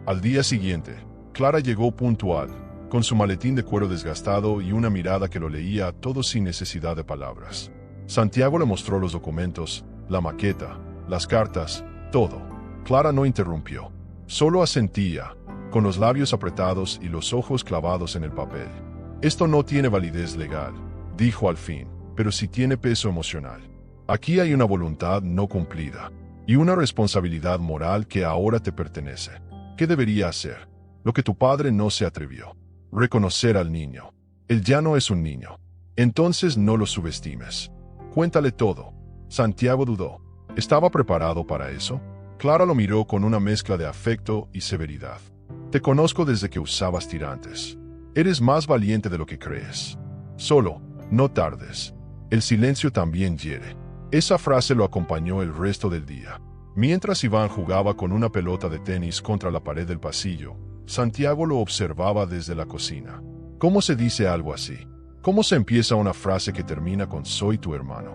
S1: Al día siguiente, Clara llegó puntual, con su maletín de cuero desgastado y una mirada que lo leía a todo sin necesidad de palabras. Santiago le mostró los documentos, la maqueta, las cartas, todo. Clara no interrumpió. Solo asentía, con los labios apretados y los ojos clavados en el papel. Esto no tiene validez legal, dijo al fin, pero sí tiene peso emocional. Aquí hay una voluntad no cumplida y una responsabilidad moral que ahora te pertenece. ¿Qué debería hacer? Lo que tu padre no se atrevió. Reconocer al niño. Él ya no es un niño. Entonces no lo subestimes. Cuéntale todo. Santiago dudó. ¿Estaba preparado para eso? Clara lo miró con una mezcla de afecto y severidad. Te conozco desde que usabas tirantes. Eres más valiente de lo que crees. Solo, no tardes. El silencio también hiere. Esa frase lo acompañó el resto del día. Mientras Iván jugaba con una pelota de tenis contra la pared del pasillo, Santiago lo observaba desde la cocina. ¿Cómo se dice algo así? ¿Cómo se empieza una frase que termina con soy tu hermano?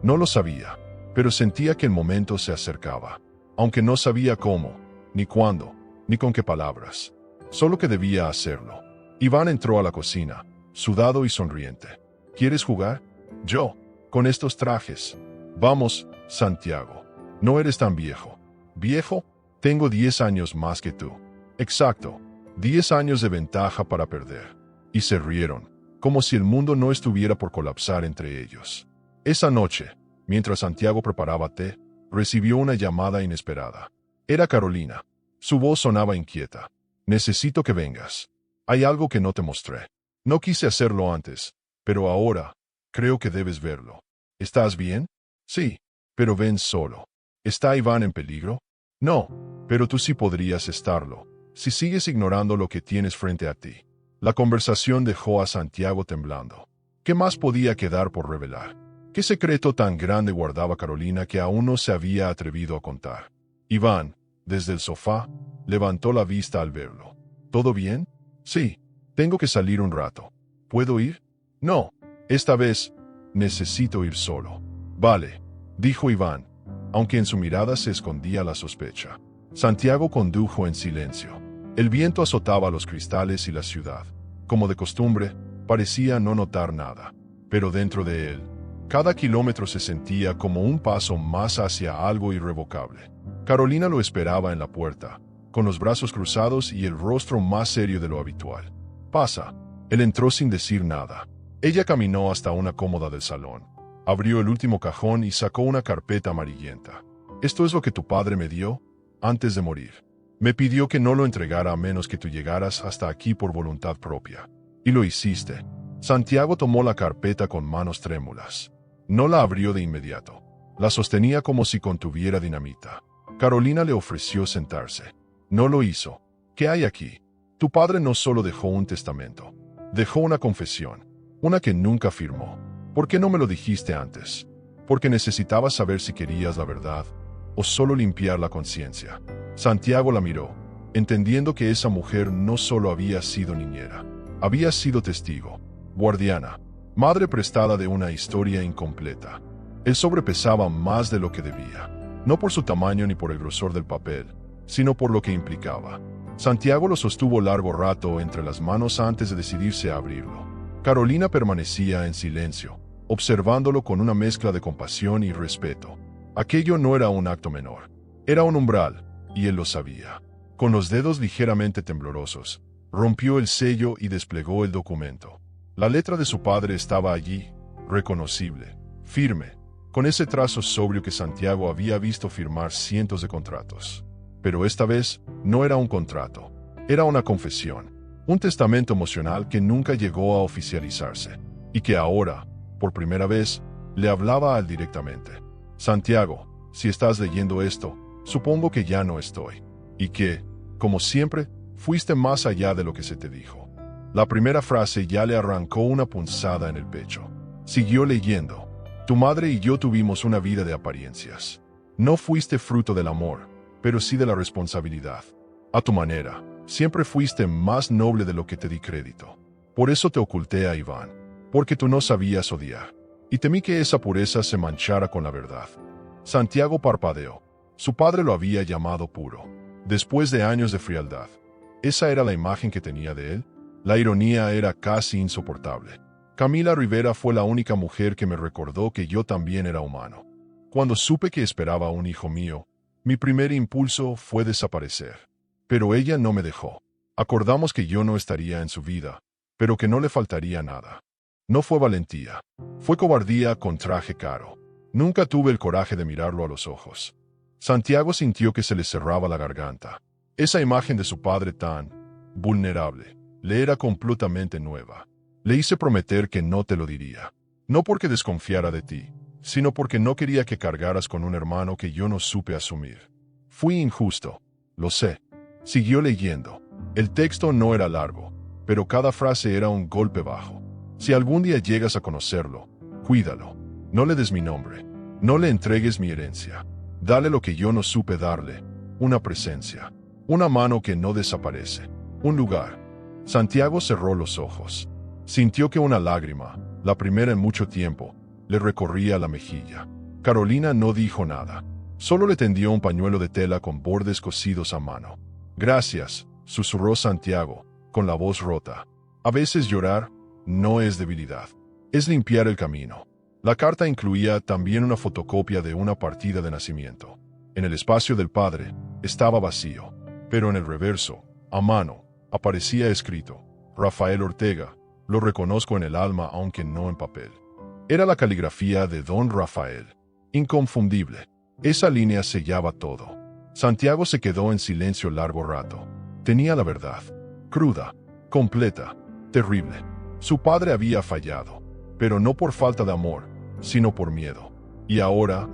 S1: No lo sabía, pero sentía que el momento se acercaba, aunque no sabía cómo, ni cuándo, ni con qué palabras. Solo que debía hacerlo. Iván entró a la cocina, sudado y sonriente. ¿Quieres jugar? Yo, con estos trajes. Vamos, Santiago. No eres tan viejo. ¿Viejo? Tengo 10 años más que tú. Exacto, 10 años de ventaja para perder. Y se rieron, como si el mundo no estuviera por colapsar entre ellos. Esa noche, mientras Santiago preparaba té, recibió una llamada inesperada. Era Carolina. Su voz sonaba inquieta. Necesito que vengas. Hay algo que no te mostré. No quise hacerlo antes, pero ahora, creo que debes verlo. ¿Estás bien? Sí, pero ven solo. ¿Está Iván en peligro? No, pero tú sí podrías estarlo, si sigues ignorando lo que tienes frente a ti. La conversación dejó a Santiago temblando. ¿Qué más podía quedar por revelar? ¿Qué secreto tan grande guardaba Carolina que aún no se había atrevido a contar? Iván, desde el sofá, levantó la vista al verlo. ¿Todo bien? Sí. Tengo que salir un rato. ¿Puedo ir? No. Esta vez, necesito ir solo. Vale, dijo Iván, aunque en su mirada se escondía la sospecha. Santiago condujo en silencio. El viento azotaba los cristales y la ciudad. Como de costumbre, parecía no notar nada. Pero dentro de él, cada kilómetro se sentía como un paso más hacia algo irrevocable. Carolina lo esperaba en la puerta, con los brazos cruzados y el rostro más serio de lo habitual. Pasa. Él entró sin decir nada. Ella caminó hasta una cómoda del salón. Abrió el último cajón y sacó una carpeta amarillenta. «¿Esto es lo que tu padre me dio antes de morir? Me pidió que no lo entregara a menos que tú llegaras hasta aquí por voluntad propia. Y lo hiciste». Santiago tomó la carpeta con manos trémulas. No la abrió de inmediato. La sostenía como si contuviera dinamita. Carolina le ofreció sentarse. No lo hizo. «¿Qué hay aquí? Tu padre no solo dejó un testamento. Dejó una confesión. Una que nunca firmó. ¿Por qué no me lo dijiste antes? Porque necesitaba saber si querías la verdad o solo limpiar la conciencia». Santiago la miró, entendiendo que esa mujer no solo había sido niñera. Había sido testigo, guardiana, madre prestada de una historia incompleta. Él sobrepesaba más de lo que debía, no por su tamaño ni por el grosor del papel, sino por lo que implicaba. Santiago lo sostuvo largo rato entre las manos antes de decidirse a abrirlo. Carolina permanecía en silencio, observándolo con una mezcla de compasión y respeto. Aquello no era un acto menor. Era un umbral, y él lo sabía. Con los dedos ligeramente temblorosos, rompió el sello y desplegó el documento. La letra de su padre estaba allí, reconocible, firme, con ese trazo sobrio que Santiago había visto firmar cientos de contratos. Pero esta vez no era un contrato, era una confesión, un testamento emocional que nunca llegó a oficializarse, y que ahora, por primera vez, le hablaba a él directamente. «Santiago, si estás leyendo esto, supongo que ya no estoy, y que, como siempre, fuiste más allá de lo que se te dijo». La primera frase ya le arrancó una punzada en el pecho. Siguió leyendo. «Tu madre y yo tuvimos una vida de apariencias. No fuiste fruto del amor, pero sí de la responsabilidad. A tu manera, siempre fuiste más noble de lo que te di crédito. Por eso te oculté a Iván, porque tú no sabías odiar, y temí que esa pureza se manchara con la verdad». Santiago parpadeó. Su padre lo había llamado puro, después de años de frialdad. ¿Esa era la imagen que tenía de él? La ironía era casi insoportable. «Camila Rivera fue la única mujer que me recordó que yo también era humano. Cuando supe que esperaba un hijo mío, mi primer impulso fue desaparecer. Pero ella no me dejó. Acordamos que yo no estaría en su vida, pero que no le faltaría nada. No fue valentía. Fue cobardía con traje caro. Nunca tuve el coraje de mirarlo a los ojos». Santiago sintió que se le cerraba la garganta. Esa imagen de su padre tan vulnerable le era completamente nueva. «Le hice prometer que no te lo diría. No porque desconfiara de ti, sino porque no quería que cargaras con un hermano que yo no supe asumir. Fui injusto, lo sé». Siguió leyendo. El texto no era largo, pero cada frase era un golpe bajo. «Si algún día llegas a conocerlo, cuídalo. No le des mi nombre. No le entregues mi herencia. Dale lo que yo no supe darle, una presencia, una mano que no desaparece, un lugar». Santiago cerró los ojos. Sintió que una lágrima, la primera en mucho tiempo, le recorría la mejilla. Carolina no dijo nada. Solo le tendió un pañuelo de tela con bordes cosidos a mano. «Gracias», susurró Santiago, con la voz rota. «A veces llorar no es debilidad. Es limpiar el camino». La carta incluía también una fotocopia de una partida de nacimiento. En el espacio del padre estaba vacío, pero en el reverso, a mano, aparecía escrito: «Rafael Ortega, lo reconozco en el alma aunque no en papel». Era la caligrafía de don Rafael. Inconfundible. Esa línea sellaba todo. Santiago se quedó en silencio largo rato. Tenía la verdad. Cruda, completa, terrible. Su padre había fallado, pero no por falta de amor, sino por miedo. Y ahora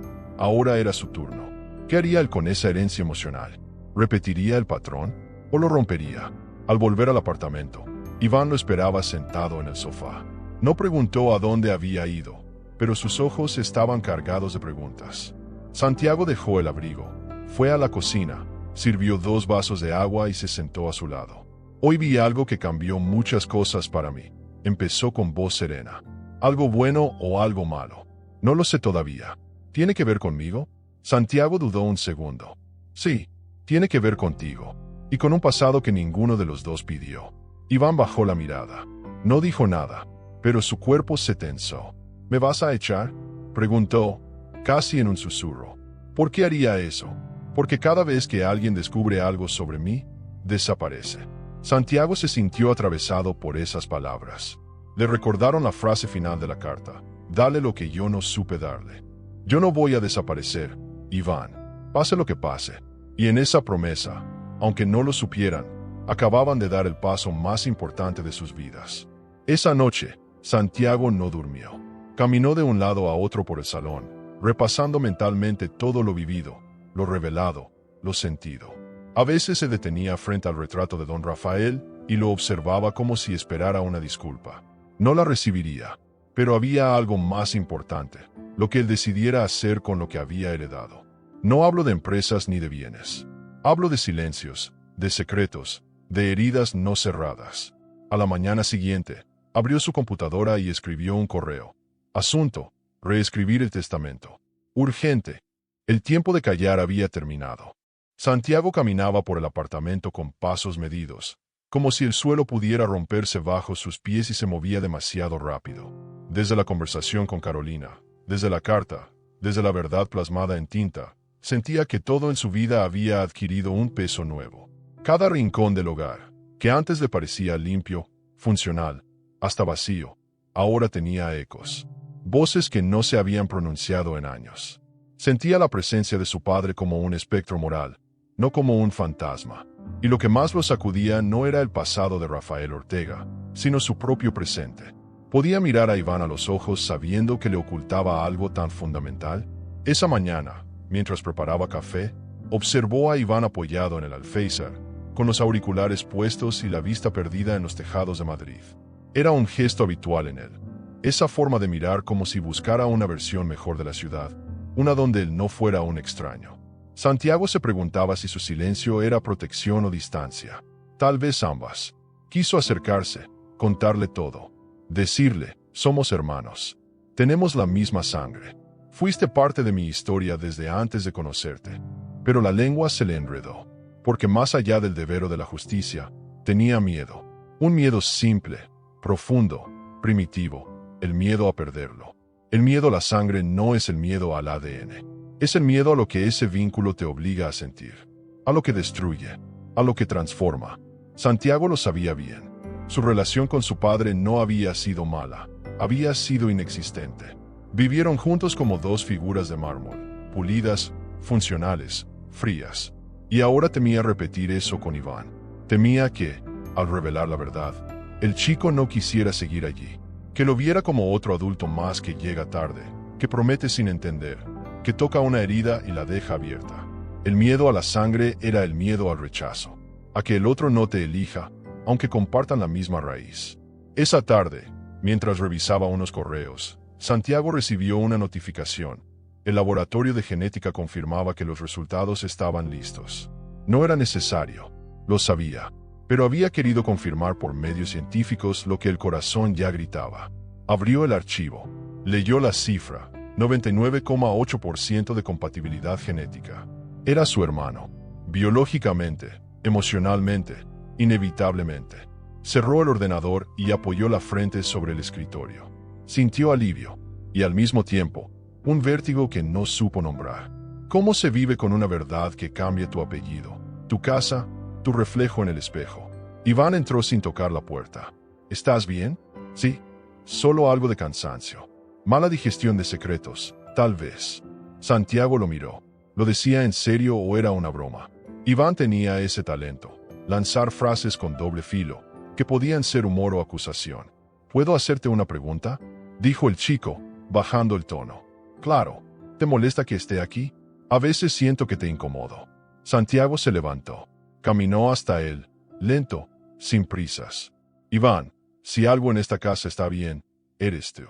S1: era su turno. ¿Qué haría él con esa herencia emocional? ¿Repetiría el patrón o lo rompería? Al volver al apartamento, Iván lo esperaba sentado en el sofá. No preguntó a dónde había ido, pero sus ojos estaban cargados de preguntas. Santiago dejó el abrigo, fue a la cocina, sirvió 2 vasos de agua y se sentó a su lado. Hoy vi algo que cambió muchas cosas para mí. Empezó con voz serena. ¿Algo bueno o algo malo? No lo sé todavía. ¿Tiene que ver conmigo? Santiago dudó un segundo. Sí, tiene que ver contigo. Y con un pasado que ninguno de los dos pidió. Iván bajó la mirada. No dijo nada, pero su cuerpo se tensó. ¿Me vas a echar?, preguntó, casi en un susurro. ¿Por qué haría eso? Porque cada vez que alguien descubre algo sobre mí, desaparece. Santiago se sintió atravesado por esas palabras. Le recordaron la frase final de la carta. Dale lo que yo no supe darle. Yo no voy a desaparecer, Iván, pase lo que pase. Y en esa promesa, aunque no lo supieran, acababan de dar el paso más importante de sus vidas. Esa noche, Santiago no durmió. Caminó de un lado a otro por el salón, repasando mentalmente todo lo vivido, lo revelado, lo sentido. A veces se detenía frente al retrato de don Rafael y lo observaba como si esperara una disculpa. No la recibiría, pero había algo más importante, lo que él decidiera hacer con lo que había heredado. No hablo de empresas ni de bienes. Hablo de silencios, de secretos, de heridas no cerradas. A la mañana siguiente, abrió su computadora y escribió un correo. Asunto: reescribir el testamento. Urgente. El tiempo de callar había terminado. Santiago caminaba por el apartamento con pasos medidos, como si el suelo pudiera romperse bajo sus pies y se movía demasiado rápido. Desde la conversación con Carolina, desde la carta, desde la verdad plasmada en tinta, sentía que todo en su vida había adquirido un peso nuevo. Cada rincón del hogar, que antes le parecía limpio, funcional, hasta vacío, ahora tenía ecos. Voces que no se habían pronunciado en años. Sentía la presencia de su padre como un espectro moral, no como un fantasma. Y lo que más lo sacudía no era el pasado de Rafael Ortega, sino su propio presente. ¿Podía mirar a Iván a los ojos sabiendo que le ocultaba algo tan fundamental? Esa mañana, mientras preparaba café, observó a Iván apoyado en el alféizar, con los auriculares puestos y la vista perdida en los tejados de Madrid. Era un gesto habitual en él. Esa forma de mirar como si buscara una versión mejor de la ciudad, una donde él no fuera un extraño. Santiago se preguntaba si su silencio era protección o distancia. Tal vez ambas. Quiso acercarse, contarle todo. Decirle, somos hermanos. Tenemos la misma sangre. Fuiste parte de mi historia desde antes de conocerte. Pero la lengua se le enredó. Porque más allá del deber o de la justicia, tenía miedo. Un miedo simple, profundo, primitivo. El miedo a perderlo. El miedo a la sangre no es el miedo al ADN. Es el miedo a lo que ese vínculo te obliga a sentir, a lo que destruye, a lo que transforma. Santiago lo sabía bien. Su relación con su padre no había sido mala, había sido inexistente. Vivieron juntos como 2 figuras de mármol, pulidas, funcionales, frías. Y ahora temía repetir eso con Iván. Temía que, al revelar la verdad, el chico no quisiera seguir allí, que lo viera como otro adulto más que llega tarde, que promete sin entender, que toca una herida y la deja abierta. El miedo a la sangre era el miedo al rechazo, a que el otro no te elija, aunque compartan la misma raíz. Esa tarde, mientras revisaba unos correos, Santiago recibió una notificación. El laboratorio de genética confirmaba que los resultados estaban listos. No era necesario, lo sabía, pero había querido confirmar por medios científicos lo que el corazón ya gritaba. Abrió el archivo, leyó la cifra. 99,8% de compatibilidad genética. Era su hermano. Biológicamente, emocionalmente, inevitablemente. Cerró el ordenador y apoyó la frente sobre el escritorio. Sintió alivio, y al mismo tiempo, un vértigo que no supo nombrar. ¿Cómo se vive con una verdad que cambia tu apellido, tu casa, tu reflejo en el espejo? Iván entró sin tocar la puerta. ¿Estás bien? Sí, solo algo de cansancio. Mala digestión de secretos, tal vez. Santiago lo miró. ¿Lo decía en serio o era una broma? Iván tenía ese talento, lanzar frases con doble filo, que podían ser humor o acusación. ¿Puedo hacerte una pregunta?, dijo el chico, bajando el tono. Claro. ¿Te molesta que esté aquí? A veces siento que te incomodo. Santiago se levantó. Caminó hasta él, lento, sin prisas. Iván, si algo en esta casa está bien, eres tú.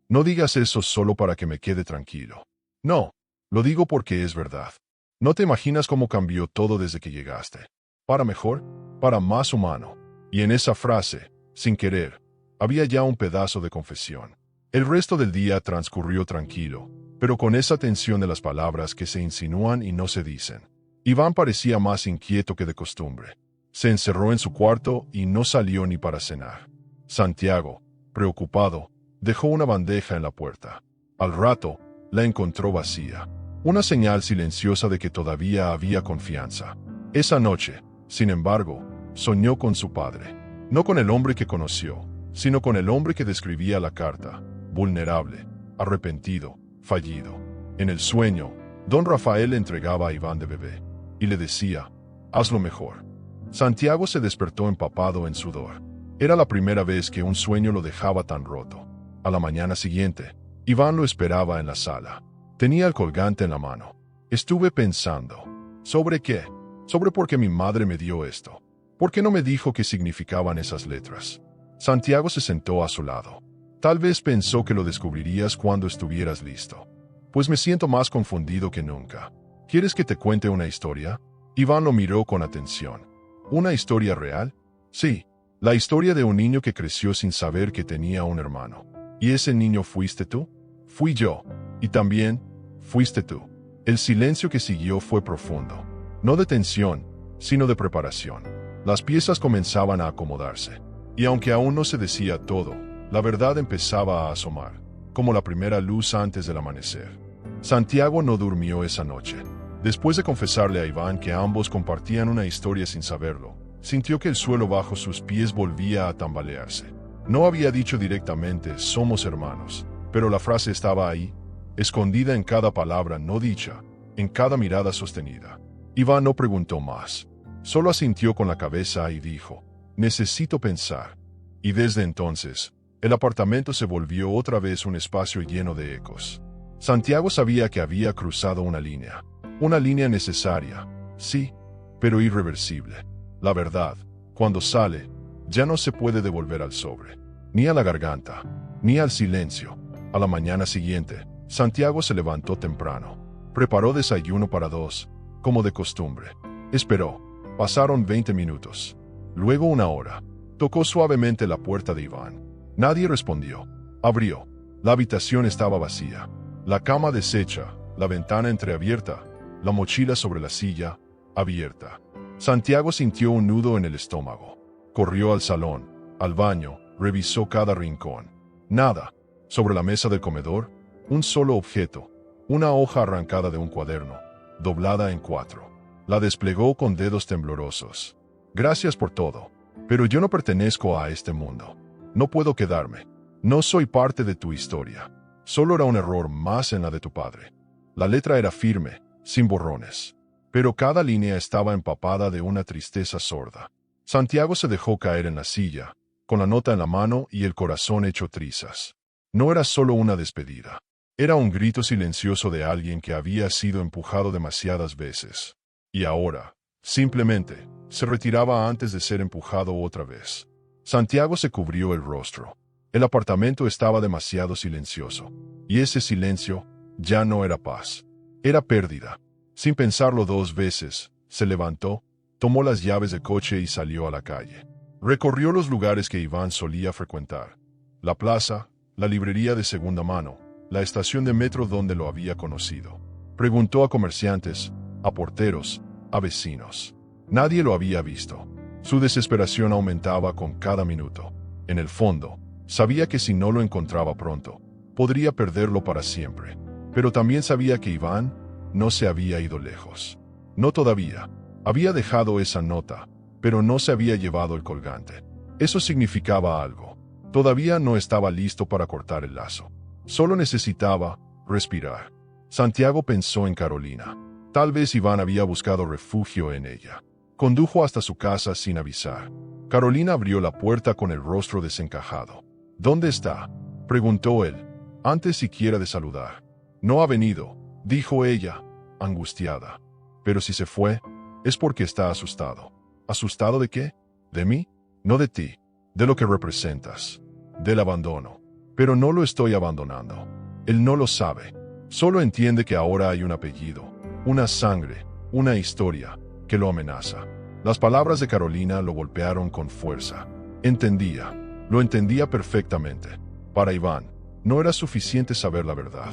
S1: No digas eso solo para que me quede tranquilo. No, lo digo porque es verdad. No te imaginas cómo cambió todo desde que llegaste. Para mejor, para más humano. Y en esa frase, sin querer, había ya un pedazo de confesión. El resto del día transcurrió tranquilo, pero con esa tensión de las palabras que se insinúan y no se dicen. Iván parecía más inquieto que de costumbre. Se encerró en su cuarto y no salió ni para cenar. Santiago, preocupado, dejó una bandeja en la puerta. Al rato, la encontró vacía. Una señal silenciosa de que todavía había confianza. Esa noche, sin embargo, soñó con su padre. No con el hombre que conoció, sino con el hombre que describía la carta, vulnerable, arrepentido, fallido. En el sueño, don Rafael le entregaba a Iván de bebé, y le decía, hazlo mejor. Santiago se despertó empapado en sudor. Era la primera vez que un sueño lo dejaba tan roto. A la mañana siguiente, Iván lo esperaba en la sala. Tenía el colgante en la mano. Estuve pensando. ¿Sobre qué? Sobre por qué mi madre me dio esto. ¿Por qué no me dijo qué significaban esas letras? Santiago se sentó a su lado. Tal vez pensó que lo descubrirías cuando estuvieras listo. Pues me siento más confundido que nunca. ¿Quieres que te cuente una historia? Iván lo miró con atención. ¿Una historia real? Sí, la historia de un niño que creció sin saber que tenía un hermano. ¿Y ese niño fuiste tú? Fui yo. Y también, fuiste tú. El silencio que siguió fue profundo. No de tensión, sino de preparación. Las piezas comenzaban a acomodarse. Y aunque aún no se decía todo, la verdad empezaba a asomar, como la primera luz antes del amanecer. Santiago no durmió esa noche. Después de confesarle a Iván que ambos compartían una historia sin saberlo, sintió que el suelo bajo sus pies volvía a tambalearse. No había dicho directamente, somos hermanos, pero la frase estaba ahí, escondida en cada palabra no dicha, en cada mirada sostenida. Iván no preguntó más. Solo asintió con la cabeza y dijo, necesito pensar. Y desde entonces, el apartamento se volvió otra vez un espacio lleno de ecos. Santiago sabía que había cruzado una línea necesaria, sí, pero irreversible. La verdad, cuando sale, ya no se puede devolver al sobre, ni a la garganta, ni al silencio. A la mañana siguiente, Santiago se levantó temprano. Preparó desayuno para dos, como de costumbre. Esperó. Pasaron 20 minutos. Luego una hora. Tocó suavemente la puerta de Iván. Nadie respondió. Abrió. La habitación estaba vacía. La cama deshecha, la ventana entreabierta, la mochila sobre la silla, abierta. Santiago sintió un nudo en el estómago. Corrió al salón, al baño, revisó cada rincón. Nada. Sobre la mesa del comedor, un solo objeto, una hoja arrancada de un cuaderno, doblada en 4. La desplegó con dedos temblorosos. Gracias por todo, pero yo no pertenezco a este mundo. No puedo quedarme. No soy parte de tu historia. Solo era un error más en la de tu padre. La letra era firme, sin borrones, pero cada línea estaba empapada de una tristeza sorda. Santiago se dejó caer en la silla, con la nota en la mano y el corazón hecho trizas. No era solo una despedida. Era un grito silencioso de alguien que había sido empujado demasiadas veces. Y ahora, simplemente, se retiraba antes de ser empujado otra vez. Santiago se cubrió el rostro. El apartamento estaba demasiado silencioso. Y ese silencio ya no era paz. Era pérdida. Sin pensarlo 2 veces, se levantó, tomó las llaves del coche y salió a la calle. Recorrió los lugares que Iván solía frecuentar. La plaza, la librería de segunda mano, la estación de metro donde lo había conocido. Preguntó a comerciantes, a porteros, a vecinos. Nadie lo había visto. Su desesperación aumentaba con cada minuto. En el fondo, sabía que si no lo encontraba pronto, podría perderlo para siempre. Pero también sabía que Iván no se había ido lejos. No todavía. Había dejado esa nota, pero no se había llevado el colgante. Eso significaba algo. Todavía no estaba listo para cortar el lazo. Solo necesitaba respirar. Santiago pensó en Carolina. Tal vez Iván había buscado refugio en ella. Condujo hasta su casa sin avisar. Carolina abrió la puerta con el rostro desencajado. ¿Dónde está?, preguntó él, antes siquiera de saludar. No ha venido, dijo ella, angustiada. Pero si se fue, es porque está asustado. ¿Asustado de qué? ¿De mí? No de ti. De lo que representas. Del abandono. Pero no lo estoy abandonando. Él no lo sabe. Solo entiende que ahora hay un apellido, una sangre, una historia, que lo amenaza. Las palabras de Carolina lo golpearon con fuerza. Entendía, lo entendía perfectamente. Para Iván, no era suficiente saber la verdad.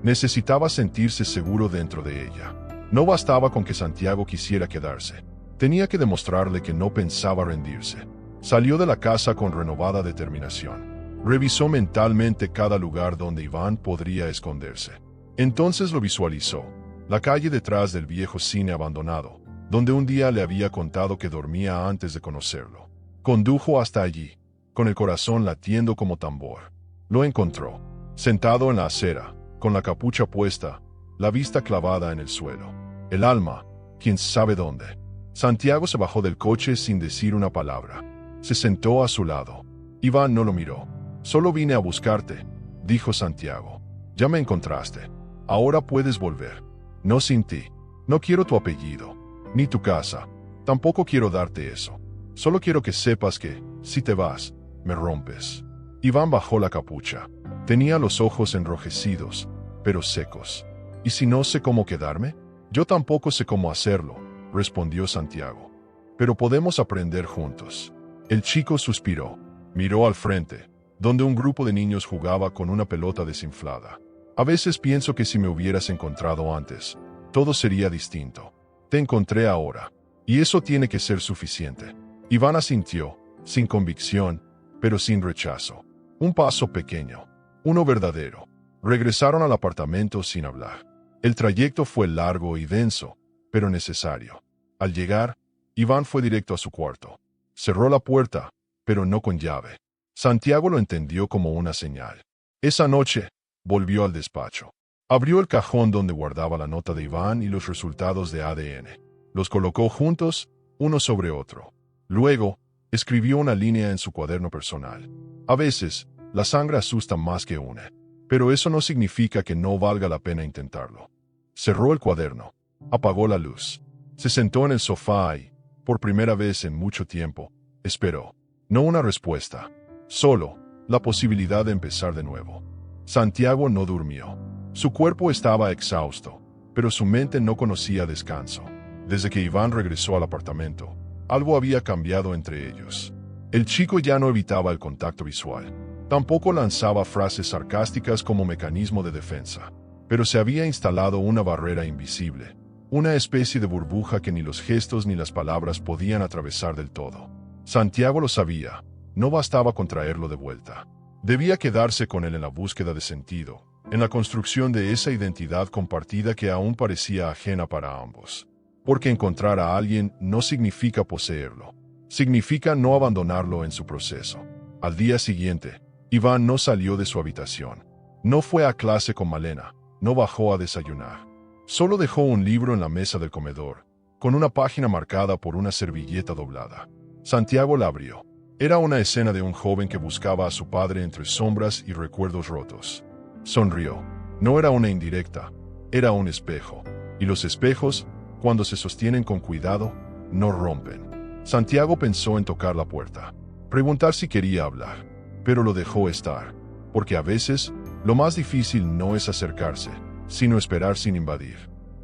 S1: Necesitaba sentirse seguro dentro de ella. No bastaba con que Santiago quisiera quedarse. Tenía que demostrarle que no pensaba rendirse. Salió de la casa con renovada determinación. Revisó mentalmente cada lugar donde Iván podría esconderse. Entonces lo visualizó. La calle detrás del viejo cine abandonado, donde un día le había contado que dormía antes de conocerlo. Condujo hasta allí, con el corazón latiendo como tambor. Lo encontró, sentado en la acera, con la capucha puesta, la vista clavada en el suelo. El alma, quién sabe dónde. Santiago se bajó del coche sin decir una palabra. Se sentó a su lado. Iván no lo miró. «Solo vine a buscarte», dijo Santiago. «Ya me encontraste. Ahora puedes volver. No sin ti. No quiero tu apellido, ni tu casa. Tampoco quiero darte eso. Solo quiero que sepas que, si te vas, me rompes». Iván bajó la capucha. Tenía los ojos enrojecidos, pero secos. «¿Y si no sé cómo quedarme?» «Yo tampoco sé cómo hacerlo», respondió Santiago. «Pero podemos aprender juntos». El chico suspiró. Miró al frente, donde un grupo de niños jugaba con una pelota desinflada. «A veces pienso que si me hubieras encontrado antes, todo sería distinto. Te encontré ahora, y eso tiene que ser suficiente». Iván asintió, sin convicción, pero sin rechazo. Un paso pequeño, uno verdadero. Regresaron al apartamento sin hablar. El trayecto fue largo y denso, pero necesario. Al llegar, Iván fue directo a su cuarto. Cerró la puerta, pero no con llave. Santiago lo entendió como una señal. Esa noche, volvió al despacho. Abrió el cajón donde guardaba la nota de Iván y los resultados de ADN. Los colocó juntos, uno sobre otro. Luego, escribió una línea en su cuaderno personal. A veces, la sangre asusta más que une. Pero eso no significa que no valga la pena intentarlo. Cerró el cuaderno. Apagó la luz. Se sentó en el sofá y, por primera vez en mucho tiempo, esperó. No una respuesta. Solo, la posibilidad de empezar de nuevo. Santiago no durmió. Su cuerpo estaba exhausto, pero su mente no conocía descanso. Desde que Iván regresó al apartamento, algo había cambiado entre ellos. El chico ya no evitaba el contacto visual. Tampoco lanzaba frases sarcásticas como mecanismo de defensa. Pero se había instalado una barrera invisible, una especie de burbuja que ni los gestos ni las palabras podían atravesar del todo. Santiago lo sabía, no bastaba con traerlo de vuelta. Debía quedarse con él en la búsqueda de sentido, en la construcción de esa identidad compartida que aún parecía ajena para ambos. Porque encontrar a alguien no significa poseerlo, significa no abandonarlo en su proceso. Al día siguiente, Iván no salió de su habitación. No fue a clase con Malena, no bajó a desayunar. Solo dejó un libro en la mesa del comedor, con una página marcada por una servilleta doblada. Santiago la abrió. Era una escena de un joven que buscaba a su padre entre sombras y recuerdos rotos. Sonrió. No era una indirecta, era un espejo. Y los espejos, cuando se sostienen con cuidado, no rompen. Santiago pensó en tocar la puerta, preguntar si quería hablar, pero lo dejó estar, porque a veces, lo más difícil no es acercarse, sino esperar sin invadir.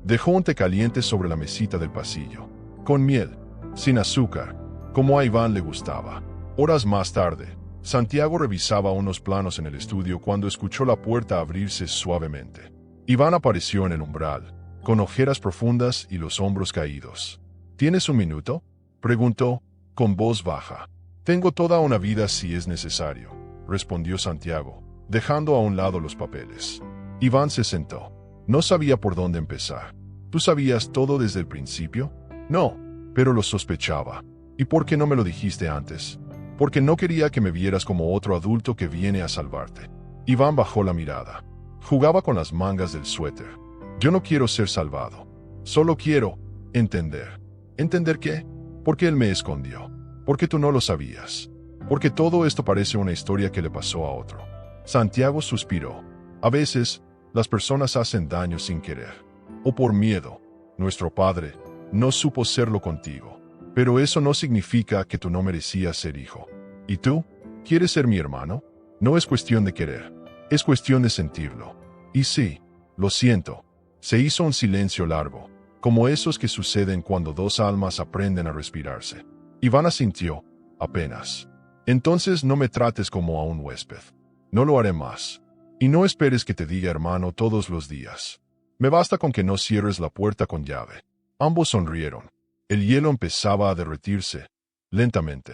S1: Dejó un té caliente sobre la mesita del pasillo, con miel, sin azúcar, como a Iván le gustaba. Horas más tarde, Santiago revisaba unos planos en el estudio cuando escuchó la puerta abrirse suavemente. Iván apareció en el umbral, con ojeras profundas y los hombros caídos. «¿Tienes un minuto?», preguntó, con voz baja. «Tengo toda una vida si es necesario», respondió Santiago, dejando a un lado los papeles. Iván se sentó. No sabía por dónde empezar. «¿Tú sabías todo desde el principio?» «No, pero lo sospechaba». «¿Y por qué no me lo dijiste antes?» «Porque no quería que me vieras como otro adulto que viene a salvarte». Iván bajó la mirada. Jugaba con las mangas del suéter. «Yo no quiero ser salvado. Solo quiero entender». ¿Entender qué? Porque él me escondió. Porque tú no lo sabías. Porque todo esto parece una historia que le pasó a otro. Santiago suspiró. A veces, las personas hacen daño sin querer. O por miedo. Nuestro padre no supo serlo contigo. Pero eso no significa que tú no merecías ser hijo. ¿Y tú? ¿Quieres ser mi hermano? No es cuestión de querer, es cuestión de sentirlo. Y sí, lo siento. Se hizo un silencio largo, como esos que suceden cuando dos almas aprenden a respirarse. Iván asintió, apenas. Entonces no me trates como a un huésped. No lo haré más. Y no esperes que te diga hermano todos los días. Me basta con que no cierres la puerta con llave. Ambos sonrieron. El hielo empezaba a derretirse, lentamente,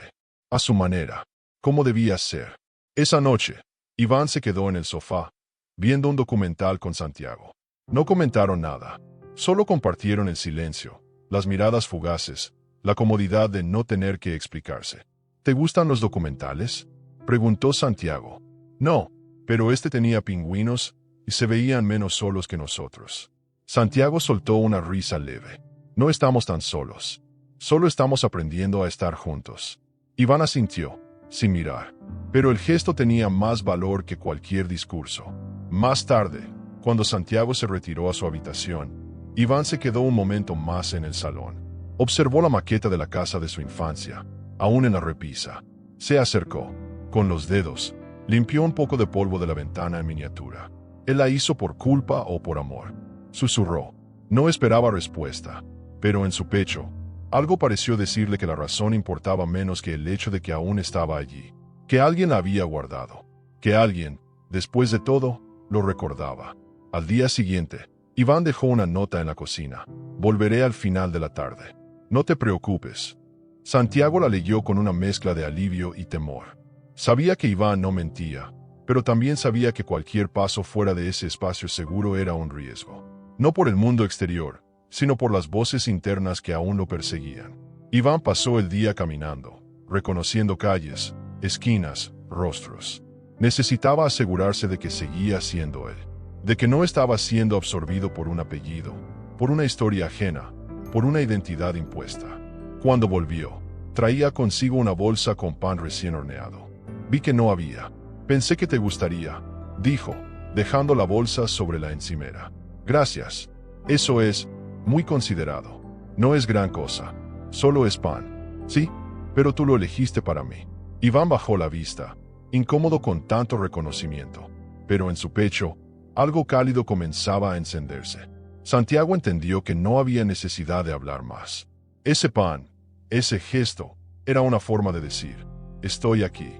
S1: a su manera, como debía ser. Esa noche, Iván se quedó en el sofá, viendo un documental con Santiago. No comentaron nada, solo compartieron el silencio, las miradas fugaces, la comodidad de no tener que explicarse. ¿Te gustan los documentales?, preguntó Santiago. No, pero este tenía pingüinos y se veían menos solos que nosotros. Santiago soltó una risa leve. No estamos tan solos. Solo estamos aprendiendo a estar juntos. Iván asintió, sin mirar. Pero el gesto tenía más valor que cualquier discurso. Más tarde, cuando Santiago se retiró a su habitación, Iván se quedó un momento más en el salón. Observó la maqueta de la casa de su infancia, aún en la repisa. Se acercó. Con los dedos, limpió un poco de polvo de la ventana en miniatura. Él la hizo por culpa o por amor. Susurró. No esperaba respuesta, pero en su pecho, algo pareció decirle que la razón importaba menos que el hecho de que aún estaba allí, que alguien la había guardado, que alguien, después de todo, lo recordaba. Al día siguiente, Iván dejó una nota en la cocina. Volveré al final de la tarde. No te preocupes. Santiago la leyó con una mezcla de alivio y temor. Sabía que Iván no mentía, pero también sabía que cualquier paso fuera de ese espacio seguro era un riesgo. No por el mundo exterior, sino por las voces internas que aún lo perseguían. Iván pasó el día caminando, reconociendo calles, esquinas, rostros. Necesitaba asegurarse de que seguía siendo él, de que no estaba siendo absorbido por un apellido, por una historia ajena, por una identidad impuesta. Cuando volvió, traía consigo una bolsa con pan recién horneado. Vi que no había. Pensé que te gustaría, dijo, dejando la bolsa sobre la encimera. Gracias. Eso es muy considerado. No es gran cosa. Solo es pan. Sí, pero tú lo elegiste para mí. Iván bajó la vista, incómodo con tanto reconocimiento. Pero en su pecho, algo cálido comenzaba a encenderse. Santiago entendió que no había necesidad de hablar más. Ese pan, ese gesto, era una forma de decir, estoy aquí.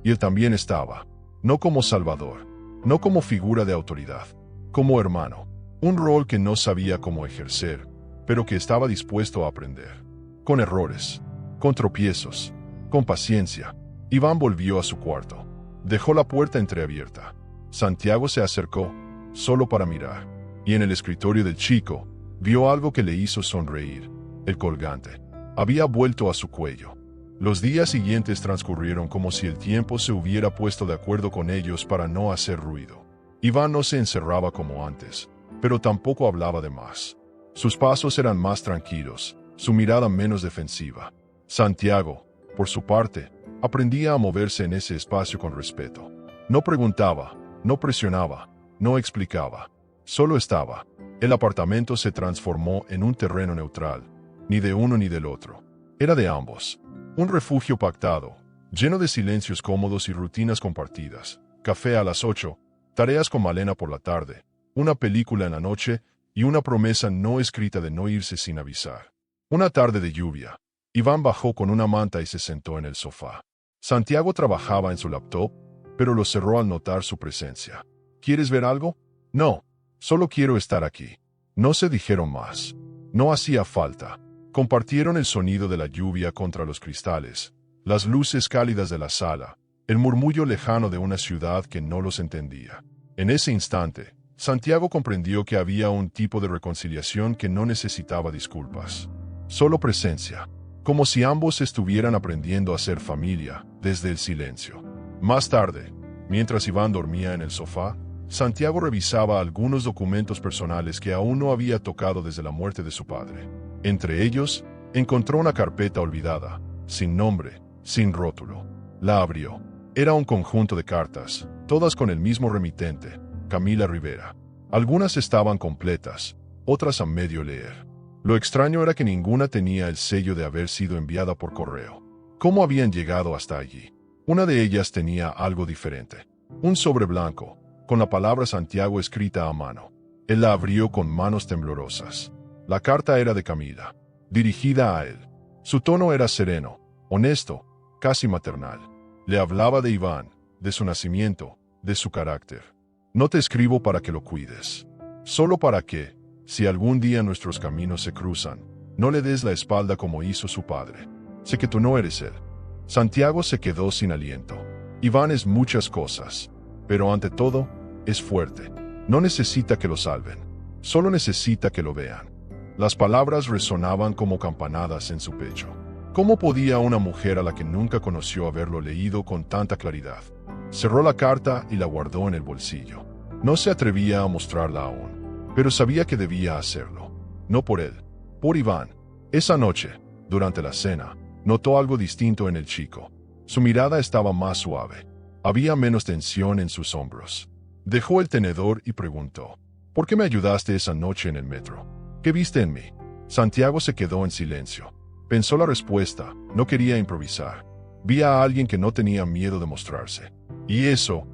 S1: Y él también estaba, no como salvador, no como figura de autoridad, como hermano. Un rol que no sabía cómo ejercer, pero que estaba dispuesto a aprender. Con errores, con tropiezos, con paciencia. Iván volvió a su cuarto. Dejó la puerta entreabierta. Santiago se acercó, solo para mirar, y en el escritorio del chico, vio algo que le hizo sonreír. El colgante había vuelto a su cuello. Los días siguientes transcurrieron como si el tiempo se hubiera puesto de acuerdo con ellos para no hacer ruido. Iván no se encerraba como antes, pero tampoco hablaba de más. Sus pasos eran más tranquilos, su mirada menos defensiva. Santiago, por su parte, aprendía a moverse en ese espacio con respeto. No preguntaba, no presionaba, no explicaba. Solo estaba. El apartamento se transformó en un terreno neutral, ni de uno ni del otro. Era de ambos. Un refugio pactado, lleno de silencios cómodos y rutinas compartidas. Café a las 8, tareas con Malena por la tarde, una película en la noche y una promesa no escrita de no irse sin avisar. Una tarde de lluvia, Iván bajó con una manta y se sentó en el sofá. Santiago trabajaba en su laptop, pero lo cerró al notar su presencia. ¿Quieres ver algo? No, solo quiero estar aquí. No se dijeron más. No hacía falta. Compartieron el sonido de la lluvia contra los cristales, las luces cálidas de la sala, el murmullo lejano de una ciudad que no los entendía. En ese instante, Santiago comprendió que había un tipo de reconciliación que no necesitaba disculpas. Solo presencia, como si ambos estuvieran aprendiendo a ser familia desde el silencio. Más tarde, mientras Iván dormía en el sofá, Santiago revisaba algunos documentos personales que aún no había tocado desde la muerte de su padre. Entre ellos, encontró una carpeta olvidada, sin nombre, sin rótulo. La abrió. Era un conjunto de cartas, todas con el mismo remitente, Camila Rivera. Algunas estaban completas, otras a medio leer. Lo extraño era que ninguna tenía el sello de haber sido enviada por correo. ¿Cómo habían llegado hasta allí? Una de ellas tenía algo diferente. Un sobre blanco, con la palabra Santiago escrita a mano. Él la abrió con manos temblorosas. La carta era de Camila, dirigida a él. Su tono era sereno, honesto, casi maternal. Le hablaba de Iván, de su nacimiento, de su carácter. No te escribo para que lo cuides. Solo para que, si algún día nuestros caminos se cruzan, no le des la espalda como hizo su padre. Sé que tú no eres él. Santiago se quedó sin aliento. Iván es muchas cosas, pero ante todo, es fuerte. No necesita que lo salven, solo necesita que lo vean. Las palabras resonaban como campanadas en su pecho. ¿Cómo podía una mujer a la que nunca conoció haberlo leído con tanta claridad? Cerró la carta y la guardó en el bolsillo. No se atrevía a mostrarla aún, pero sabía que debía hacerlo. No por él, por Iván. Esa noche, durante la cena, notó algo distinto en el chico. Su mirada estaba más suave. Había menos tensión en sus hombros. Dejó el tenedor y preguntó: ¿por qué me ayudaste esa noche en el metro? ¿Qué viste en mí? Santiago se quedó en silencio. Pensó la respuesta, no quería improvisar. Vi a alguien que no tenía miedo de mostrarse. Y eso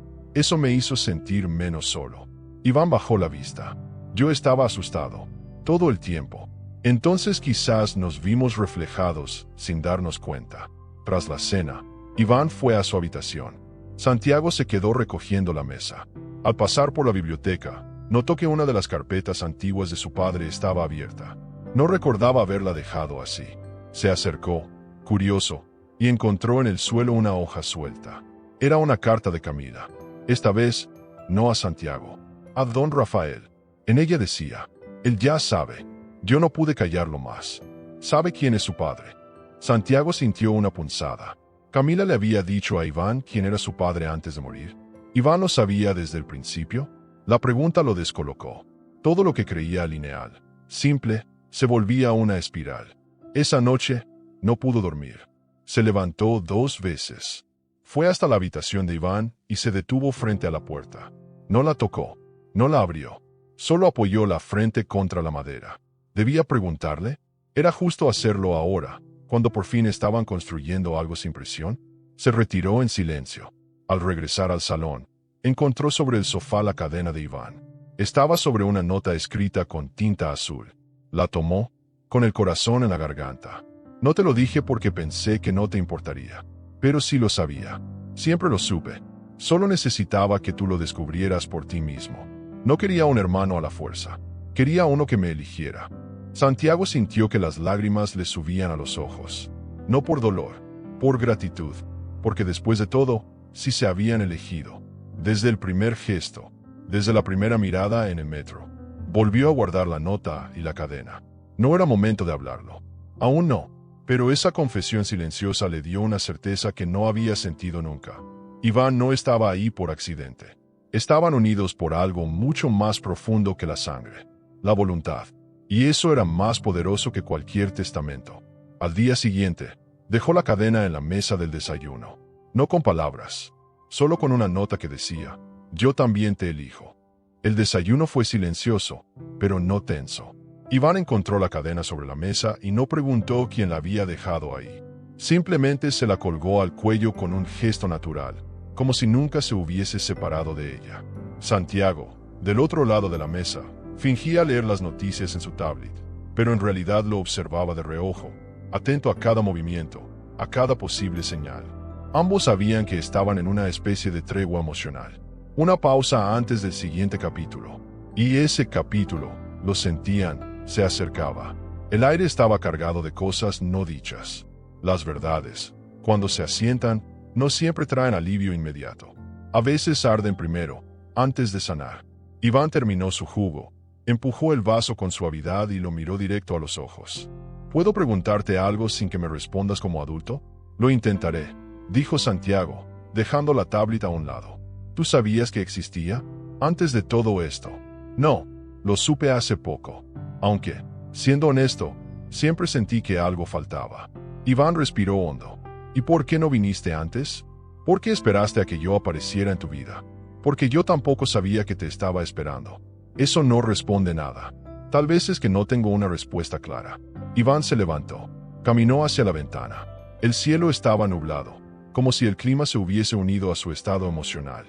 S1: me hizo sentir menos solo. Iván bajó la vista. Yo estaba asustado, todo el tiempo. Entonces quizás nos vimos reflejados sin darnos cuenta. Tras la cena, Iván fue a su habitación. Santiago se quedó recogiendo la mesa. Al pasar por la biblioteca, notó que una de las carpetas antiguas de su padre estaba abierta. No recordaba haberla dejado así. Se acercó, curioso, y encontró en el suelo una hoja suelta. Era una carta de Camila. Esta vez, no a Santiago, a don Rafael. En ella decía: él ya sabe. Yo no pude callarlo más. Sabe quién es su padre. Santiago sintió una punzada. Camila le había dicho a Iván quién era su padre antes de morir. ¿Iván lo sabía desde el principio? La pregunta lo descolocó. Todo lo que creía lineal, simple, se volvía una espiral. Esa noche, no pudo dormir. Se levantó 2 veces. Fue hasta la habitación de Iván y se detuvo frente a la puerta. No la tocó, no la abrió. Solo apoyó la frente contra la madera. ¿Debía preguntarle? ¿Era justo hacerlo ahora, cuando por fin estaban construyendo algo sin presión? Se retiró en silencio. Al regresar al salón, encontró sobre el sofá la cadena de Iván. Estaba sobre una nota escrita con tinta azul. La tomó, con el corazón en la garganta. No te lo dije porque pensé que no te importaría. Pero sí lo sabía. Siempre lo supe. Solo necesitaba que tú lo descubrieras por ti mismo. No quería un hermano a la fuerza. Quería uno que me eligiera. Santiago sintió que las lágrimas le subían a los ojos. No por dolor, por gratitud. Porque después de todo, sí se habían elegido. Desde el primer gesto, desde la primera mirada en el metro. Volvió a guardar la nota y la cadena. No era momento de hablarlo. Aún no. Pero esa confesión silenciosa le dio una certeza que no había sentido nunca. Iván no estaba ahí por accidente. Estaban unidos por algo mucho más profundo que la sangre, la voluntad. Y eso era más poderoso que cualquier testamento. Al día siguiente, dejó la cadena en la mesa del desayuno. No con palabras, solo con una nota que decía: yo también te elijo. El desayuno fue silencioso, pero no tenso. Iván encontró la cadena sobre la mesa y no preguntó quién la había dejado ahí. Simplemente se la colgó al cuello con un gesto natural, como si nunca se hubiese separado de ella. Santiago, del otro lado de la mesa, fingía leer las noticias en su tablet, pero en realidad lo observaba de reojo, atento a cada movimiento, a cada posible señal. Ambos sabían que estaban en una especie de tregua emocional, una pausa antes del siguiente capítulo. Y ese capítulo, lo sentían, se acercaba. El aire estaba cargado de cosas no dichas. Las verdades, cuando se asientan, no siempre traen alivio inmediato. A veces arden primero, antes de sanar. Iván terminó su jugo, empujó el vaso con suavidad y lo miró directo a los ojos. ¿Puedo preguntarte algo sin que me respondas como adulto? Lo intentaré, dijo Santiago, dejando la tablet a un lado. ¿Tú sabías que existía antes de todo esto? No, lo supe hace poco. Aunque, siendo honesto, siempre sentí que algo faltaba. Iván respiró hondo. ¿Y por qué no viniste antes? ¿Por qué esperaste a que yo apareciera en tu vida? Porque yo tampoco sabía que te estaba esperando. Eso no responde nada. Tal vez es que no tengo una respuesta clara. Iván se levantó. Caminó hacia la ventana. El cielo estaba nublado, como si el clima se hubiese unido a su estado emocional.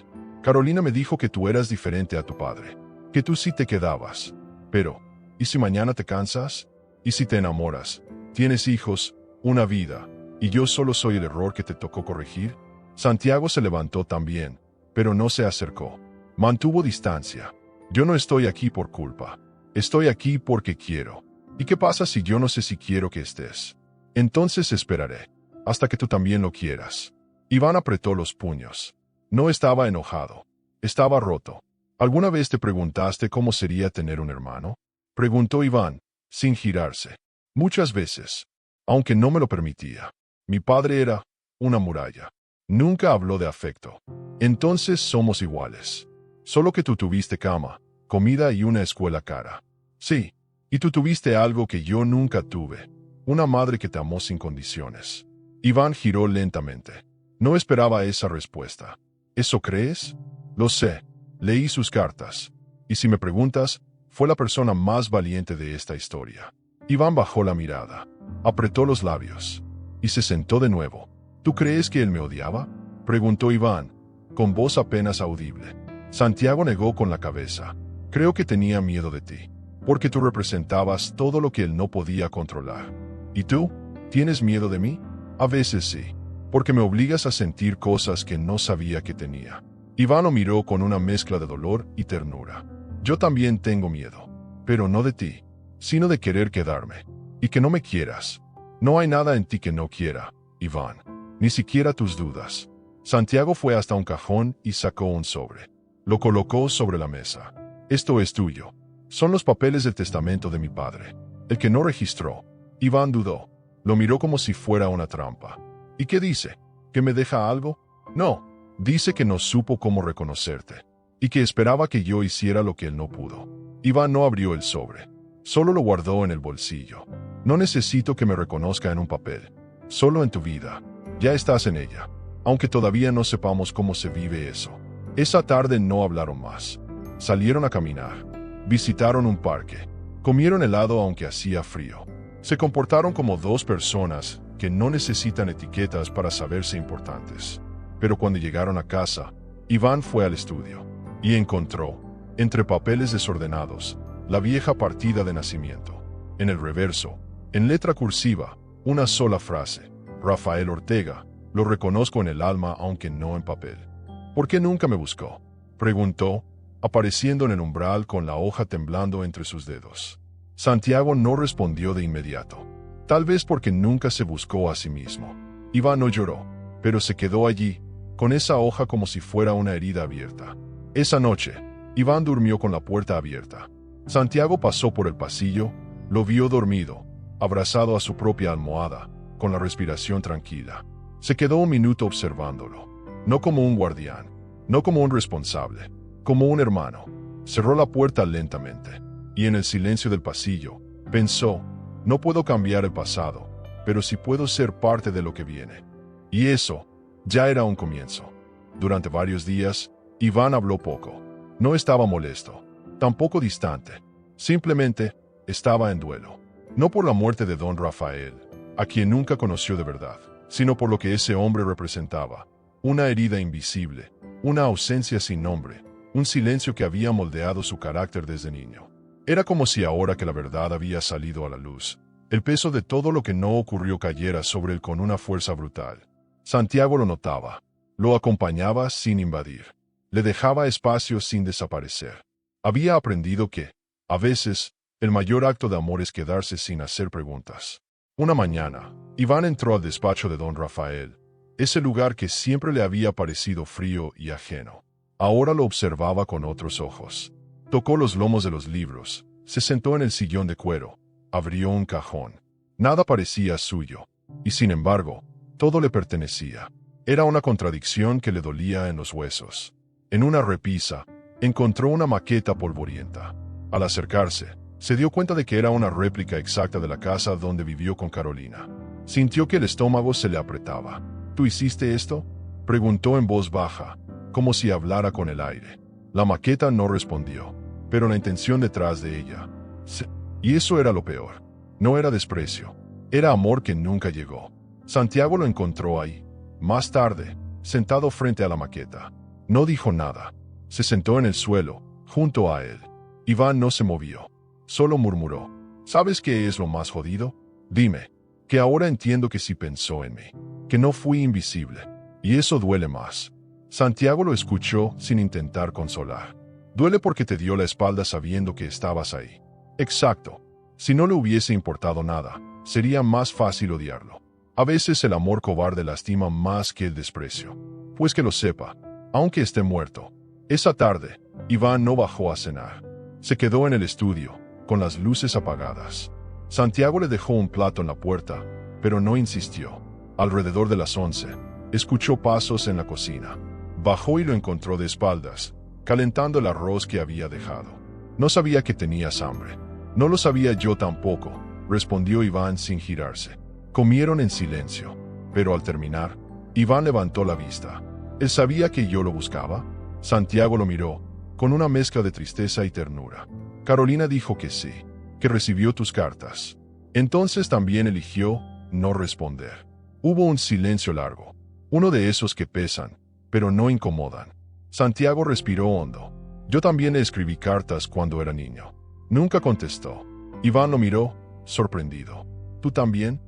S1: Carolina me dijo que tú eras diferente a tu padre, que tú sí te quedabas. Pero, ¿y si mañana te cansas? ¿Y si te enamoras? Tienes hijos, una vida, y yo solo soy el error que te tocó corregir. Santiago se levantó también, pero no se acercó. Mantuvo distancia. Yo no estoy aquí por culpa. Estoy aquí porque quiero. ¿Y qué pasa si yo no sé si quiero que estés? Entonces esperaré, hasta que tú también lo quieras. Iván apretó los puños. No estaba enojado. Estaba roto. ¿Alguna vez te preguntaste cómo sería tener un hermano? Preguntó Iván, sin girarse. Muchas veces, aunque no me lo permitía. Mi padre era una muralla. Nunca habló de afecto. Entonces somos iguales. Solo que tú tuviste cama, comida y una escuela cara. Sí, y tú tuviste algo que yo nunca tuve. Una madre que te amó sin condiciones. Iván giró lentamente. No esperaba esa respuesta. ¿Eso crees? Lo sé. Leí sus cartas. Y si me preguntas, fue la persona más valiente de esta historia. Iván bajó la mirada. Apretó los labios. Y se sentó de nuevo. ¿Tú crees que él me odiaba? Preguntó Iván, con voz apenas audible. Santiago negó con la cabeza. Creo que tenía miedo de ti, porque tú representabas todo lo que él no podía controlar. ¿Y tú? ¿Tienes miedo de mí? A veces sí, porque me obligas a sentir cosas que no sabía que tenía. Iván lo miró con una mezcla de dolor y ternura. Yo también tengo miedo, pero no de ti, sino de querer quedarme, y que no me quieras. No hay nada en ti que no quiera, Iván, ni siquiera tus dudas. Santiago fue hasta un cajón y sacó un sobre. Lo colocó sobre la mesa. Esto es tuyo. Son los papeles del testamento de mi padre, el que no registró. Iván dudó. Lo miró como si fuera una trampa. ¿Y qué dice? ¿Que me deja algo? No. Dice que no supo cómo reconocerte, y que esperaba que yo hiciera lo que él no pudo. Iván no abrió el sobre. Solo lo guardó en el bolsillo. No necesito que me reconozca en un papel. Solo en tu vida. Ya estás en ella. Aunque todavía no sepamos cómo se vive eso. Esa tarde no hablaron más. Salieron a caminar. Visitaron un parque. Comieron helado aunque hacía frío. Se comportaron como dos personas que no necesitan etiquetas para saberse importantes. Pero cuando llegaron a casa, Iván fue al estudio y encontró, entre papeles desordenados, la vieja partida de nacimiento. En el reverso, en letra cursiva, una sola frase: Rafael Ortega, lo reconozco en el alma aunque no en papel. ¿Por qué nunca me buscó?, preguntó, apareciendo en el umbral con la hoja temblando entre sus dedos. Santiago no respondió de inmediato. Tal vez porque nunca se buscó a sí mismo. Iván no lloró, pero se quedó allí, con esa hoja como si fuera una herida abierta. Esa noche, Iván durmió con la puerta abierta. Santiago pasó por el pasillo, lo vio dormido, abrazado a su propia almohada, con la respiración tranquila. Se quedó un minuto observándolo, no como un guardián, no como un responsable, como un hermano. Cerró la puerta lentamente, y en el silencio del pasillo, pensó: no puedo cambiar el pasado, pero sí puedo ser parte de lo que viene. Y eso ya era un comienzo. Durante varios días, Iván habló poco. No estaba molesto, tampoco distante. Simplemente estaba en duelo. No por la muerte de don Rafael, a quien nunca conoció de verdad, sino por lo que ese hombre representaba. Una herida invisible, una ausencia sin nombre, un silencio que había moldeado su carácter desde niño. Era como si ahora que la verdad había salido a la luz, el peso de todo lo que no ocurrió cayera sobre él con una fuerza brutal. Santiago lo notaba, lo acompañaba sin invadir, le dejaba espacio sin desaparecer. Había aprendido que, a veces, el mayor acto de amor es quedarse sin hacer preguntas. Una mañana, Iván entró al despacho de don Rafael, ese lugar que siempre le había parecido frío y ajeno. Ahora lo observaba con otros ojos. Tocó los lomos de los libros, se sentó en el sillón de cuero, abrió un cajón. Nada parecía suyo, y sin embargo, todo le pertenecía. Era una contradicción que le dolía en los huesos. En una repisa, encontró una maqueta polvorienta. Al acercarse, se dio cuenta de que era una réplica exacta de la casa donde vivió con Carolina. Sintió que el estómago se le apretaba. ¿Tú hiciste esto?, preguntó en voz baja, como si hablara con el aire. La maqueta no respondió, pero la intención detrás de ella. Y eso era lo peor. No era desprecio, era amor que nunca llegó. Santiago lo encontró ahí, más tarde, sentado frente a la maqueta. No dijo nada. Se sentó en el suelo, junto a él. Iván no se movió. Solo murmuró. ¿Sabes qué es lo más jodido? Dime, que ahora entiendo que sí pensó en mí, que no fui invisible. Y eso duele más. Santiago lo escuchó sin intentar consolar. Duele porque te dio la espalda sabiendo que estabas ahí. Exacto. Si no le hubiese importado nada, sería más fácil odiarlo. A veces el amor cobarde lastima más que el desprecio. Pues que lo sepa, aunque esté muerto. Esa tarde, Iván no bajó a cenar. Se quedó en el estudio, con las luces apagadas. Santiago le dejó un plato en la puerta, pero no insistió. Alrededor de las 11, escuchó pasos en la cocina. Bajó y lo encontró de espaldas, calentando el arroz que había dejado. No sabía que tenías hambre. No lo sabía yo tampoco, respondió Iván sin girarse. Comieron en silencio, pero al terminar, Iván levantó la vista. ¿Él sabía que yo lo buscaba? Santiago lo miró, con una mezcla de tristeza y ternura. Carolina dijo que sí, que recibió tus cartas. Entonces también eligió no responder. Hubo un silencio largo, uno de esos que pesan, pero no incomodan. Santiago respiró hondo. Yo también le escribí cartas cuando era niño. Nunca contestó. Iván lo miró, sorprendido. ¿Tú también?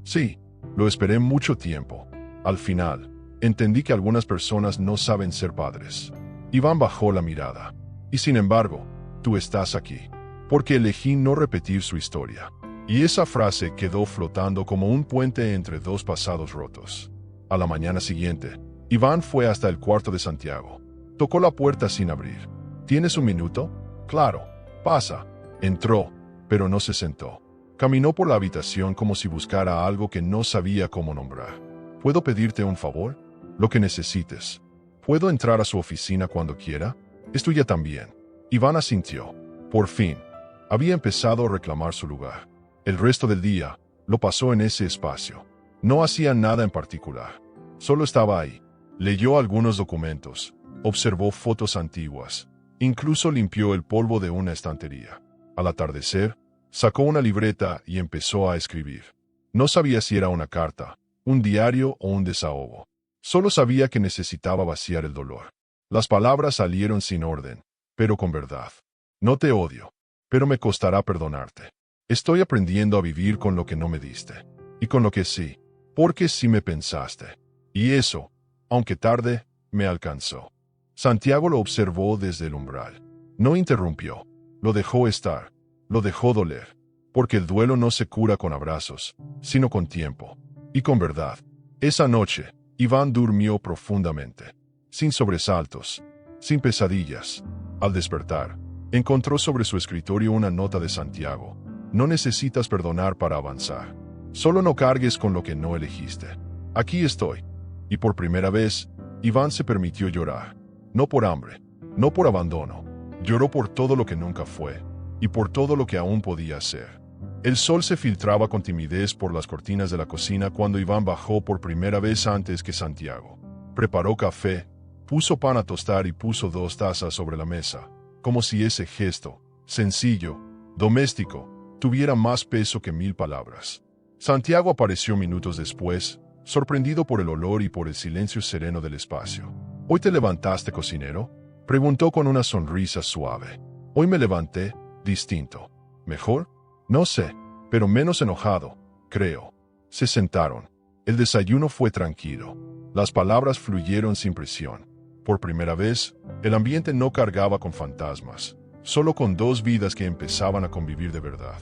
S1: Sí, lo esperé mucho tiempo. Al final, entendí que algunas personas no saben ser padres. Iván bajó la mirada. Y sin embargo, tú estás aquí. Porque elegí no repetir su historia. Y esa frase quedó flotando como un puente entre dos pasados rotos. A la mañana siguiente, Iván fue hasta el cuarto de Santiago. Tocó la puerta sin abrir. ¿Tienes un minuto? Claro. Pasa. Entró, pero no se sentó. Caminó por la habitación como si buscara algo que no sabía cómo nombrar. ¿Puedo pedirte un favor? Lo que necesites. ¿Puedo entrar a su oficina cuando quiera? Es tuya también. Iván asintió. Por fin. Había empezado a reclamar su lugar. El resto del día lo pasó en ese espacio. No hacía nada en particular. Solo estaba ahí. Leyó algunos documentos. Observó fotos antiguas. Incluso limpió el polvo de una estantería. Al atardecer, sacó una libreta y empezó a escribir. No sabía si era una carta, un diario o un desahogo. Solo sabía que necesitaba vaciar el dolor. Las palabras salieron sin orden, pero con verdad. No te odio, pero me costará perdonarte. Estoy aprendiendo a vivir con lo que no me diste. Y con lo que sí, porque sí me pensaste. Y eso, aunque tarde, me alcanzó. Santiago lo observó desde el umbral. No interrumpió. Lo dejó estar. Lo dejó doler. Porque el duelo no se cura con abrazos, sino con tiempo. Y con verdad. Esa noche, Iván durmió profundamente. Sin sobresaltos. Sin pesadillas. Al despertar, encontró sobre su escritorio una nota de Santiago. No necesitas perdonar para avanzar. Solo no cargues con lo que no elegiste. Aquí estoy. Y por primera vez, Iván se permitió llorar. No por hambre, no por abandono. Lloró por todo lo que nunca fue, y por todo lo que aún podía ser. El sol se filtraba con timidez por las cortinas de la cocina cuando Iván bajó por primera vez antes que Santiago. Preparó café, puso pan a tostar y puso 2 tazas sobre la mesa, como si ese gesto, sencillo, doméstico, tuviera más peso que 1000 palabras. Santiago apareció minutos después, sorprendido por el olor y por el silencio sereno del espacio. ¿Hoy te levantaste, cocinero?, preguntó con una sonrisa suave. Hoy me levanté, distinto. ¿Mejor? No sé, pero menos enojado, creo. Se sentaron. El desayuno fue tranquilo. Las palabras fluyeron sin presión. Por primera vez, el ambiente no cargaba con fantasmas, solo con 2 vidas que empezaban a convivir de verdad.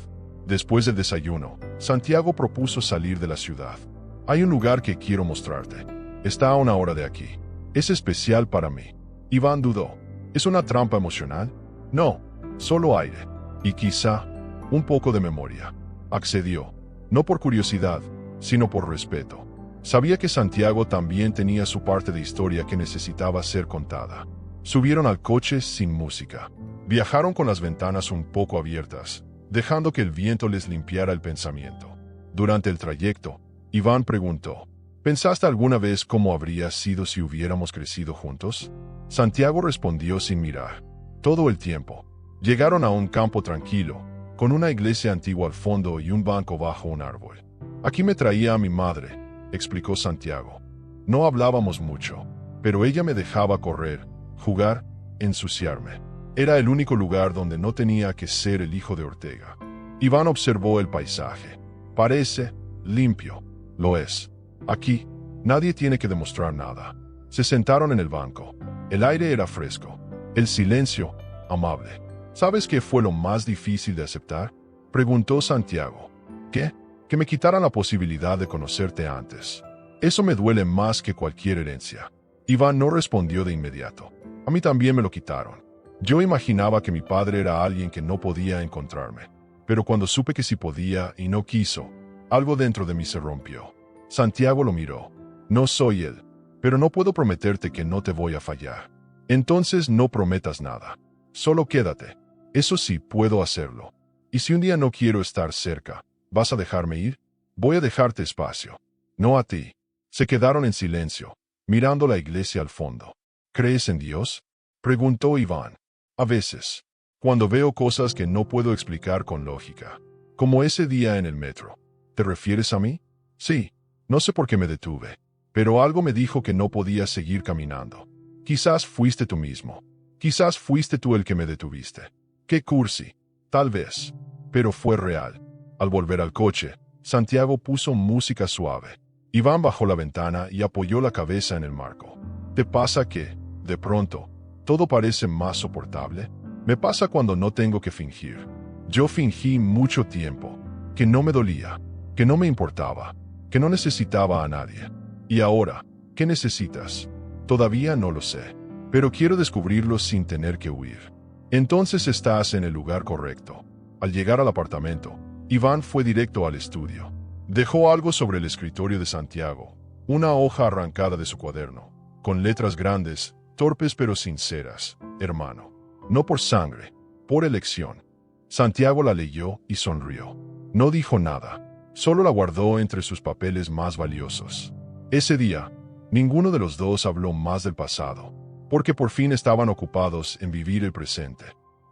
S1: Después del desayuno, Santiago propuso salir de la ciudad. Hay un lugar que quiero mostrarte. Está a 1 hora de aquí. Es especial para mí. Iván dudó. ¿Es una trampa emocional? No, solo aire. Y quizá, un poco de memoria. Accedió. No por curiosidad, sino por respeto. Sabía que Santiago también tenía su parte de historia que necesitaba ser contada. Subieron al coche sin música. Viajaron con las ventanas un poco abiertas, dejando que el viento les limpiara el pensamiento. Durante el trayecto, Iván preguntó, ¿pensaste alguna vez cómo habría sido si hubiéramos crecido juntos? Santiago respondió sin mirar. Todo el tiempo. Llegaron a un campo tranquilo, con una iglesia antigua al fondo y un banco bajo un árbol. Aquí me traía a mi madre, explicó Santiago. No hablábamos mucho, pero ella me dejaba correr, jugar, ensuciarme. Era el único lugar donde no tenía que ser el hijo de Ortega. Iván observó el paisaje. Parece limpio. Lo es. Aquí, nadie tiene que demostrar nada. Se sentaron en el banco. El aire era fresco. El silencio, amable. ¿Sabes qué fue lo más difícil de aceptar? Preguntó Santiago. ¿Qué? Que me quitaran la posibilidad de conocerte antes. Eso me duele más que cualquier herencia. Iván no respondió de inmediato. A mí también me lo quitaron. Yo imaginaba que mi padre era alguien que no podía encontrarme. Pero cuando supe que sí podía y no quiso, algo dentro de mí se rompió. Santiago lo miró. No soy él, pero no puedo prometerte que no te voy a fallar. Entonces no prometas nada. Solo quédate. Eso sí, puedo hacerlo. Y si un día no quiero estar cerca, ¿vas a dejarme ir? Voy a dejarte espacio. No a ti. Se quedaron en silencio, mirando la iglesia al fondo. ¿Crees en Dios? Preguntó Iván. A veces. Cuando veo cosas que no puedo explicar con lógica. Como ese día en el metro. ¿Te refieres a mí? Sí. No sé por qué me detuve. Pero algo me dijo que no podía seguir caminando. Quizás fuiste tú mismo. Quizás fuiste tú el que me detuviste. Qué cursi. Tal vez. Pero fue real. Al volver al coche, Santiago puso música suave. Iván bajó la ventana y apoyó la cabeza en el marco. ¿Te pasa que, de pronto, todo parece más soportable? Me pasa cuando no tengo que fingir. Yo fingí mucho tiempo, que no me dolía, que no me importaba, que no necesitaba a nadie. Y ahora, ¿qué necesitas? Todavía no lo sé, pero quiero descubrirlo sin tener que huir. Entonces estás en el lugar correcto. Al llegar al apartamento, Iván fue directo al estudio. Dejó algo sobre el escritorio de Santiago, una hoja arrancada de su cuaderno, con letras grandes, torpes pero sinceras. Hermano. No por sangre, por elección. Santiago la leyó y sonrió. No dijo nada, solo la guardó entre sus papeles más valiosos. Ese día, ninguno de los dos habló más del pasado, porque por fin estaban ocupados en vivir el presente.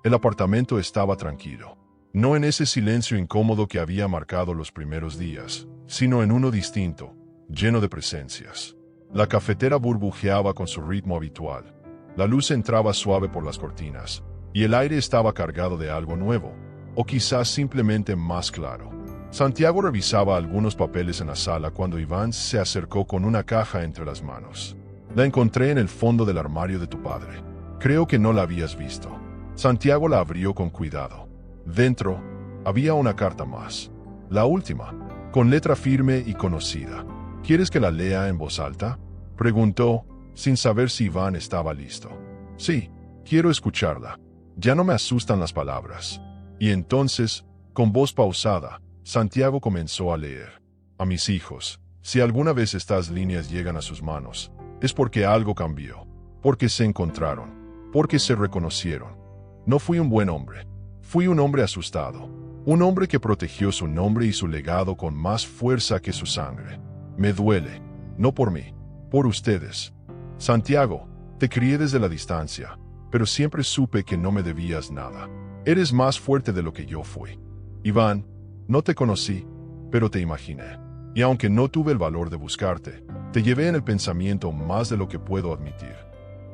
S1: El apartamento estaba tranquilo, no en ese silencio incómodo que había marcado los primeros días, sino en uno distinto, lleno de presencias. La cafetera burbujeaba con su ritmo habitual. La luz entraba suave por las cortinas, y el aire estaba cargado de algo nuevo, o quizás simplemente más claro. Santiago revisaba algunos papeles en la sala cuando Iván se acercó con una caja entre las manos. La encontré en el fondo del armario de tu padre. Creo que no la habías visto. Santiago la abrió con cuidado. Dentro, había una carta más. La última, con letra firme y conocida. ¿Quieres que la lea en voz alta? Preguntó, sin saber si Iván estaba listo. Sí, quiero escucharla. Ya no me asustan las palabras. Y entonces, con voz pausada, Santiago comenzó a leer. A mis hijos, si alguna vez estas líneas llegan a sus manos, es porque algo cambió, porque se encontraron, porque se reconocieron. No fui un buen hombre, fui un hombre asustado, un hombre que protegió su nombre y su legado con más fuerza que su sangre. Me duele, no por mí, por ustedes. Santiago, te crié desde la distancia, pero siempre supe que no me debías nada. Eres más fuerte de lo que yo fui. Iván, no te conocí, pero te imaginé. Y aunque no tuve el valor de buscarte, te llevé en el pensamiento más de lo que puedo admitir.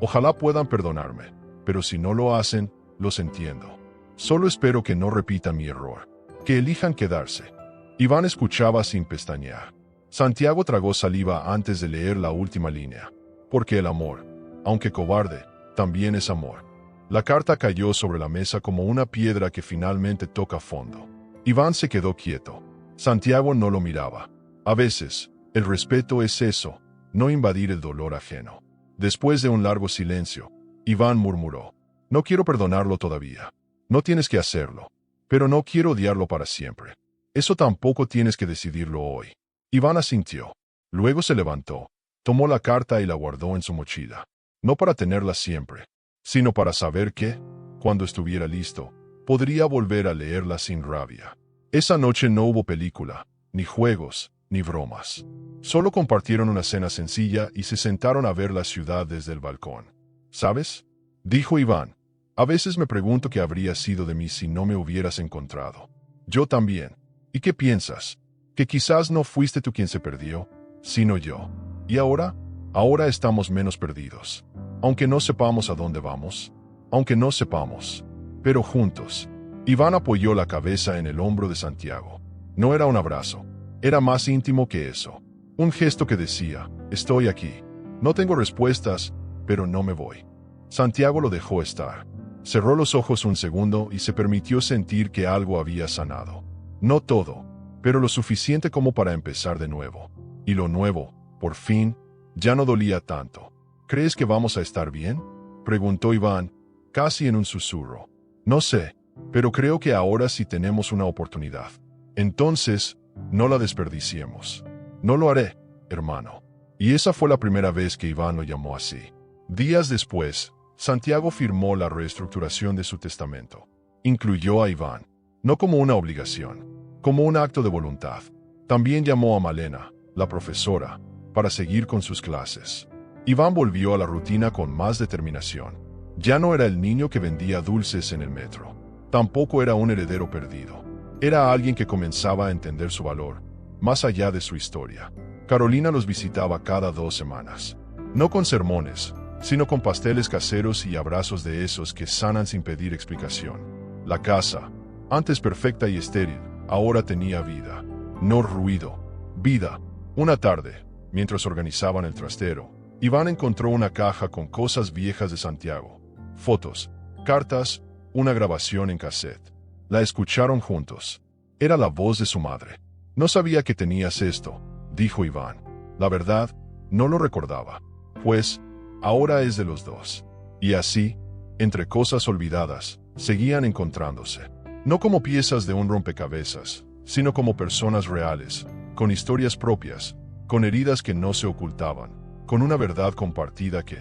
S1: Ojalá puedan perdonarme, pero si no lo hacen, los entiendo. Solo espero que no repitan mi error, que elijan quedarse. Iván escuchaba sin pestañear. Santiago tragó saliva antes de leer la última línea, porque el amor, aunque cobarde, también es amor. La carta cayó sobre la mesa como una piedra que finalmente toca fondo. Iván se quedó quieto. Santiago no lo miraba. A veces, el respeto es eso, no invadir el dolor ajeno. Después de un largo silencio, Iván murmuró: no quiero perdonarlo todavía. No tienes que hacerlo. Pero no quiero odiarlo para siempre. Eso tampoco tienes que decidirlo hoy. Iván asintió. Luego se levantó, tomó la carta y la guardó en su mochila. No para tenerla siempre, sino para saber que, cuando estuviera listo, podría volver a leerla sin rabia. Esa noche no hubo película, ni juegos, ni bromas. Solo compartieron una cena sencilla y se sentaron a ver la ciudad desde el balcón. ¿Sabes?, dijo Iván. A veces me pregunto qué habría sido de mí si no me hubieras encontrado. Yo también. ¿Y qué piensas? ¿Que quizás no fuiste tú quien se perdió, sino yo? ¿Y ahora? Ahora estamos menos perdidos. Aunque no sepamos a dónde vamos. Aunque no sepamos. Pero juntos. Iván apoyó la cabeza en el hombro de Santiago. No era un abrazo. Era más íntimo que eso. Un gesto que decía, estoy aquí. No tengo respuestas, pero no me voy. Santiago lo dejó estar. Cerró los ojos un segundo y se permitió sentir que algo había sanado. No todo, pero lo suficiente como para empezar de nuevo. Y lo nuevo, por fin, ya no dolía tanto. ¿Crees que vamos a estar bien?, preguntó Iván, casi en un susurro. No sé, pero creo que ahora sí tenemos una oportunidad. Entonces, no la desperdiciemos. No lo haré, hermano. Y esa fue la primera vez que Iván lo llamó así. Días después, Santiago firmó la reestructuración de su testamento. Incluyó a Iván, no como una obligación, como un acto de voluntad. También llamó a Malena, la profesora, para seguir con sus clases. Iván volvió a la rutina con más determinación. Ya no era el niño que vendía dulces en el metro. Tampoco era un heredero perdido. Era alguien que comenzaba a entender su valor, más allá de su historia. Carolina los visitaba cada 2 semanas. No con sermones, sino con pasteles caseros y abrazos de esos que sanan sin pedir explicación. La casa, antes perfecta y estéril, ahora tenía vida. No ruido, vida. Una tarde, mientras organizaban el trastero, Iván encontró una caja con cosas viejas de Santiago. Fotos, cartas, una grabación en cassette. La escucharon juntos. Era la voz de su madre. No sabía que tenías esto, dijo Iván. La verdad, no lo recordaba. Pues, ahora es de los dos. Y así, entre cosas olvidadas, seguían encontrándose. No como piezas de un rompecabezas, sino como personas reales, con historias propias, con heridas que no se ocultaban, con una verdad compartida que,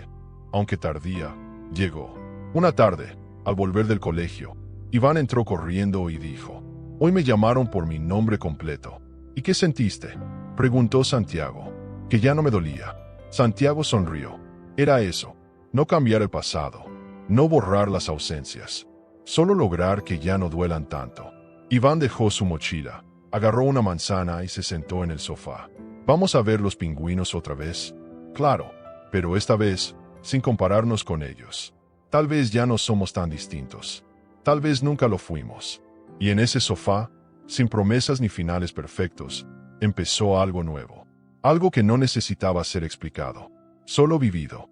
S1: aunque tardía, llegó. Una tarde, al volver del colegio, Iván entró corriendo y dijo, «Hoy me llamaron por mi nombre completo». «¿Y qué sentiste?», preguntó Santiago. «Que ya no me dolía». Santiago sonrió. Era eso, no cambiar el pasado, no borrar las ausencias, solo lograr que ya no duelan tanto. Iván dejó su mochila, agarró una manzana y se sentó en el sofá. «¿Vamos a ver los pingüinos otra vez?». «Claro, pero esta vez, sin compararnos con ellos. Tal vez ya no somos tan distintos. Tal vez nunca lo fuimos». Y en ese sofá, sin promesas ni finales perfectos, empezó algo nuevo. Algo que no necesitaba ser explicado, solo vivido.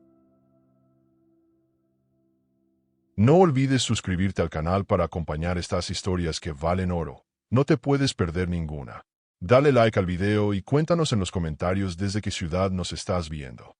S1: No olvides suscribirte al canal para acompañar estas historias que valen oro. No te puedes perder ninguna. Dale like al video y cuéntanos en los comentarios desde qué ciudad nos estás viendo.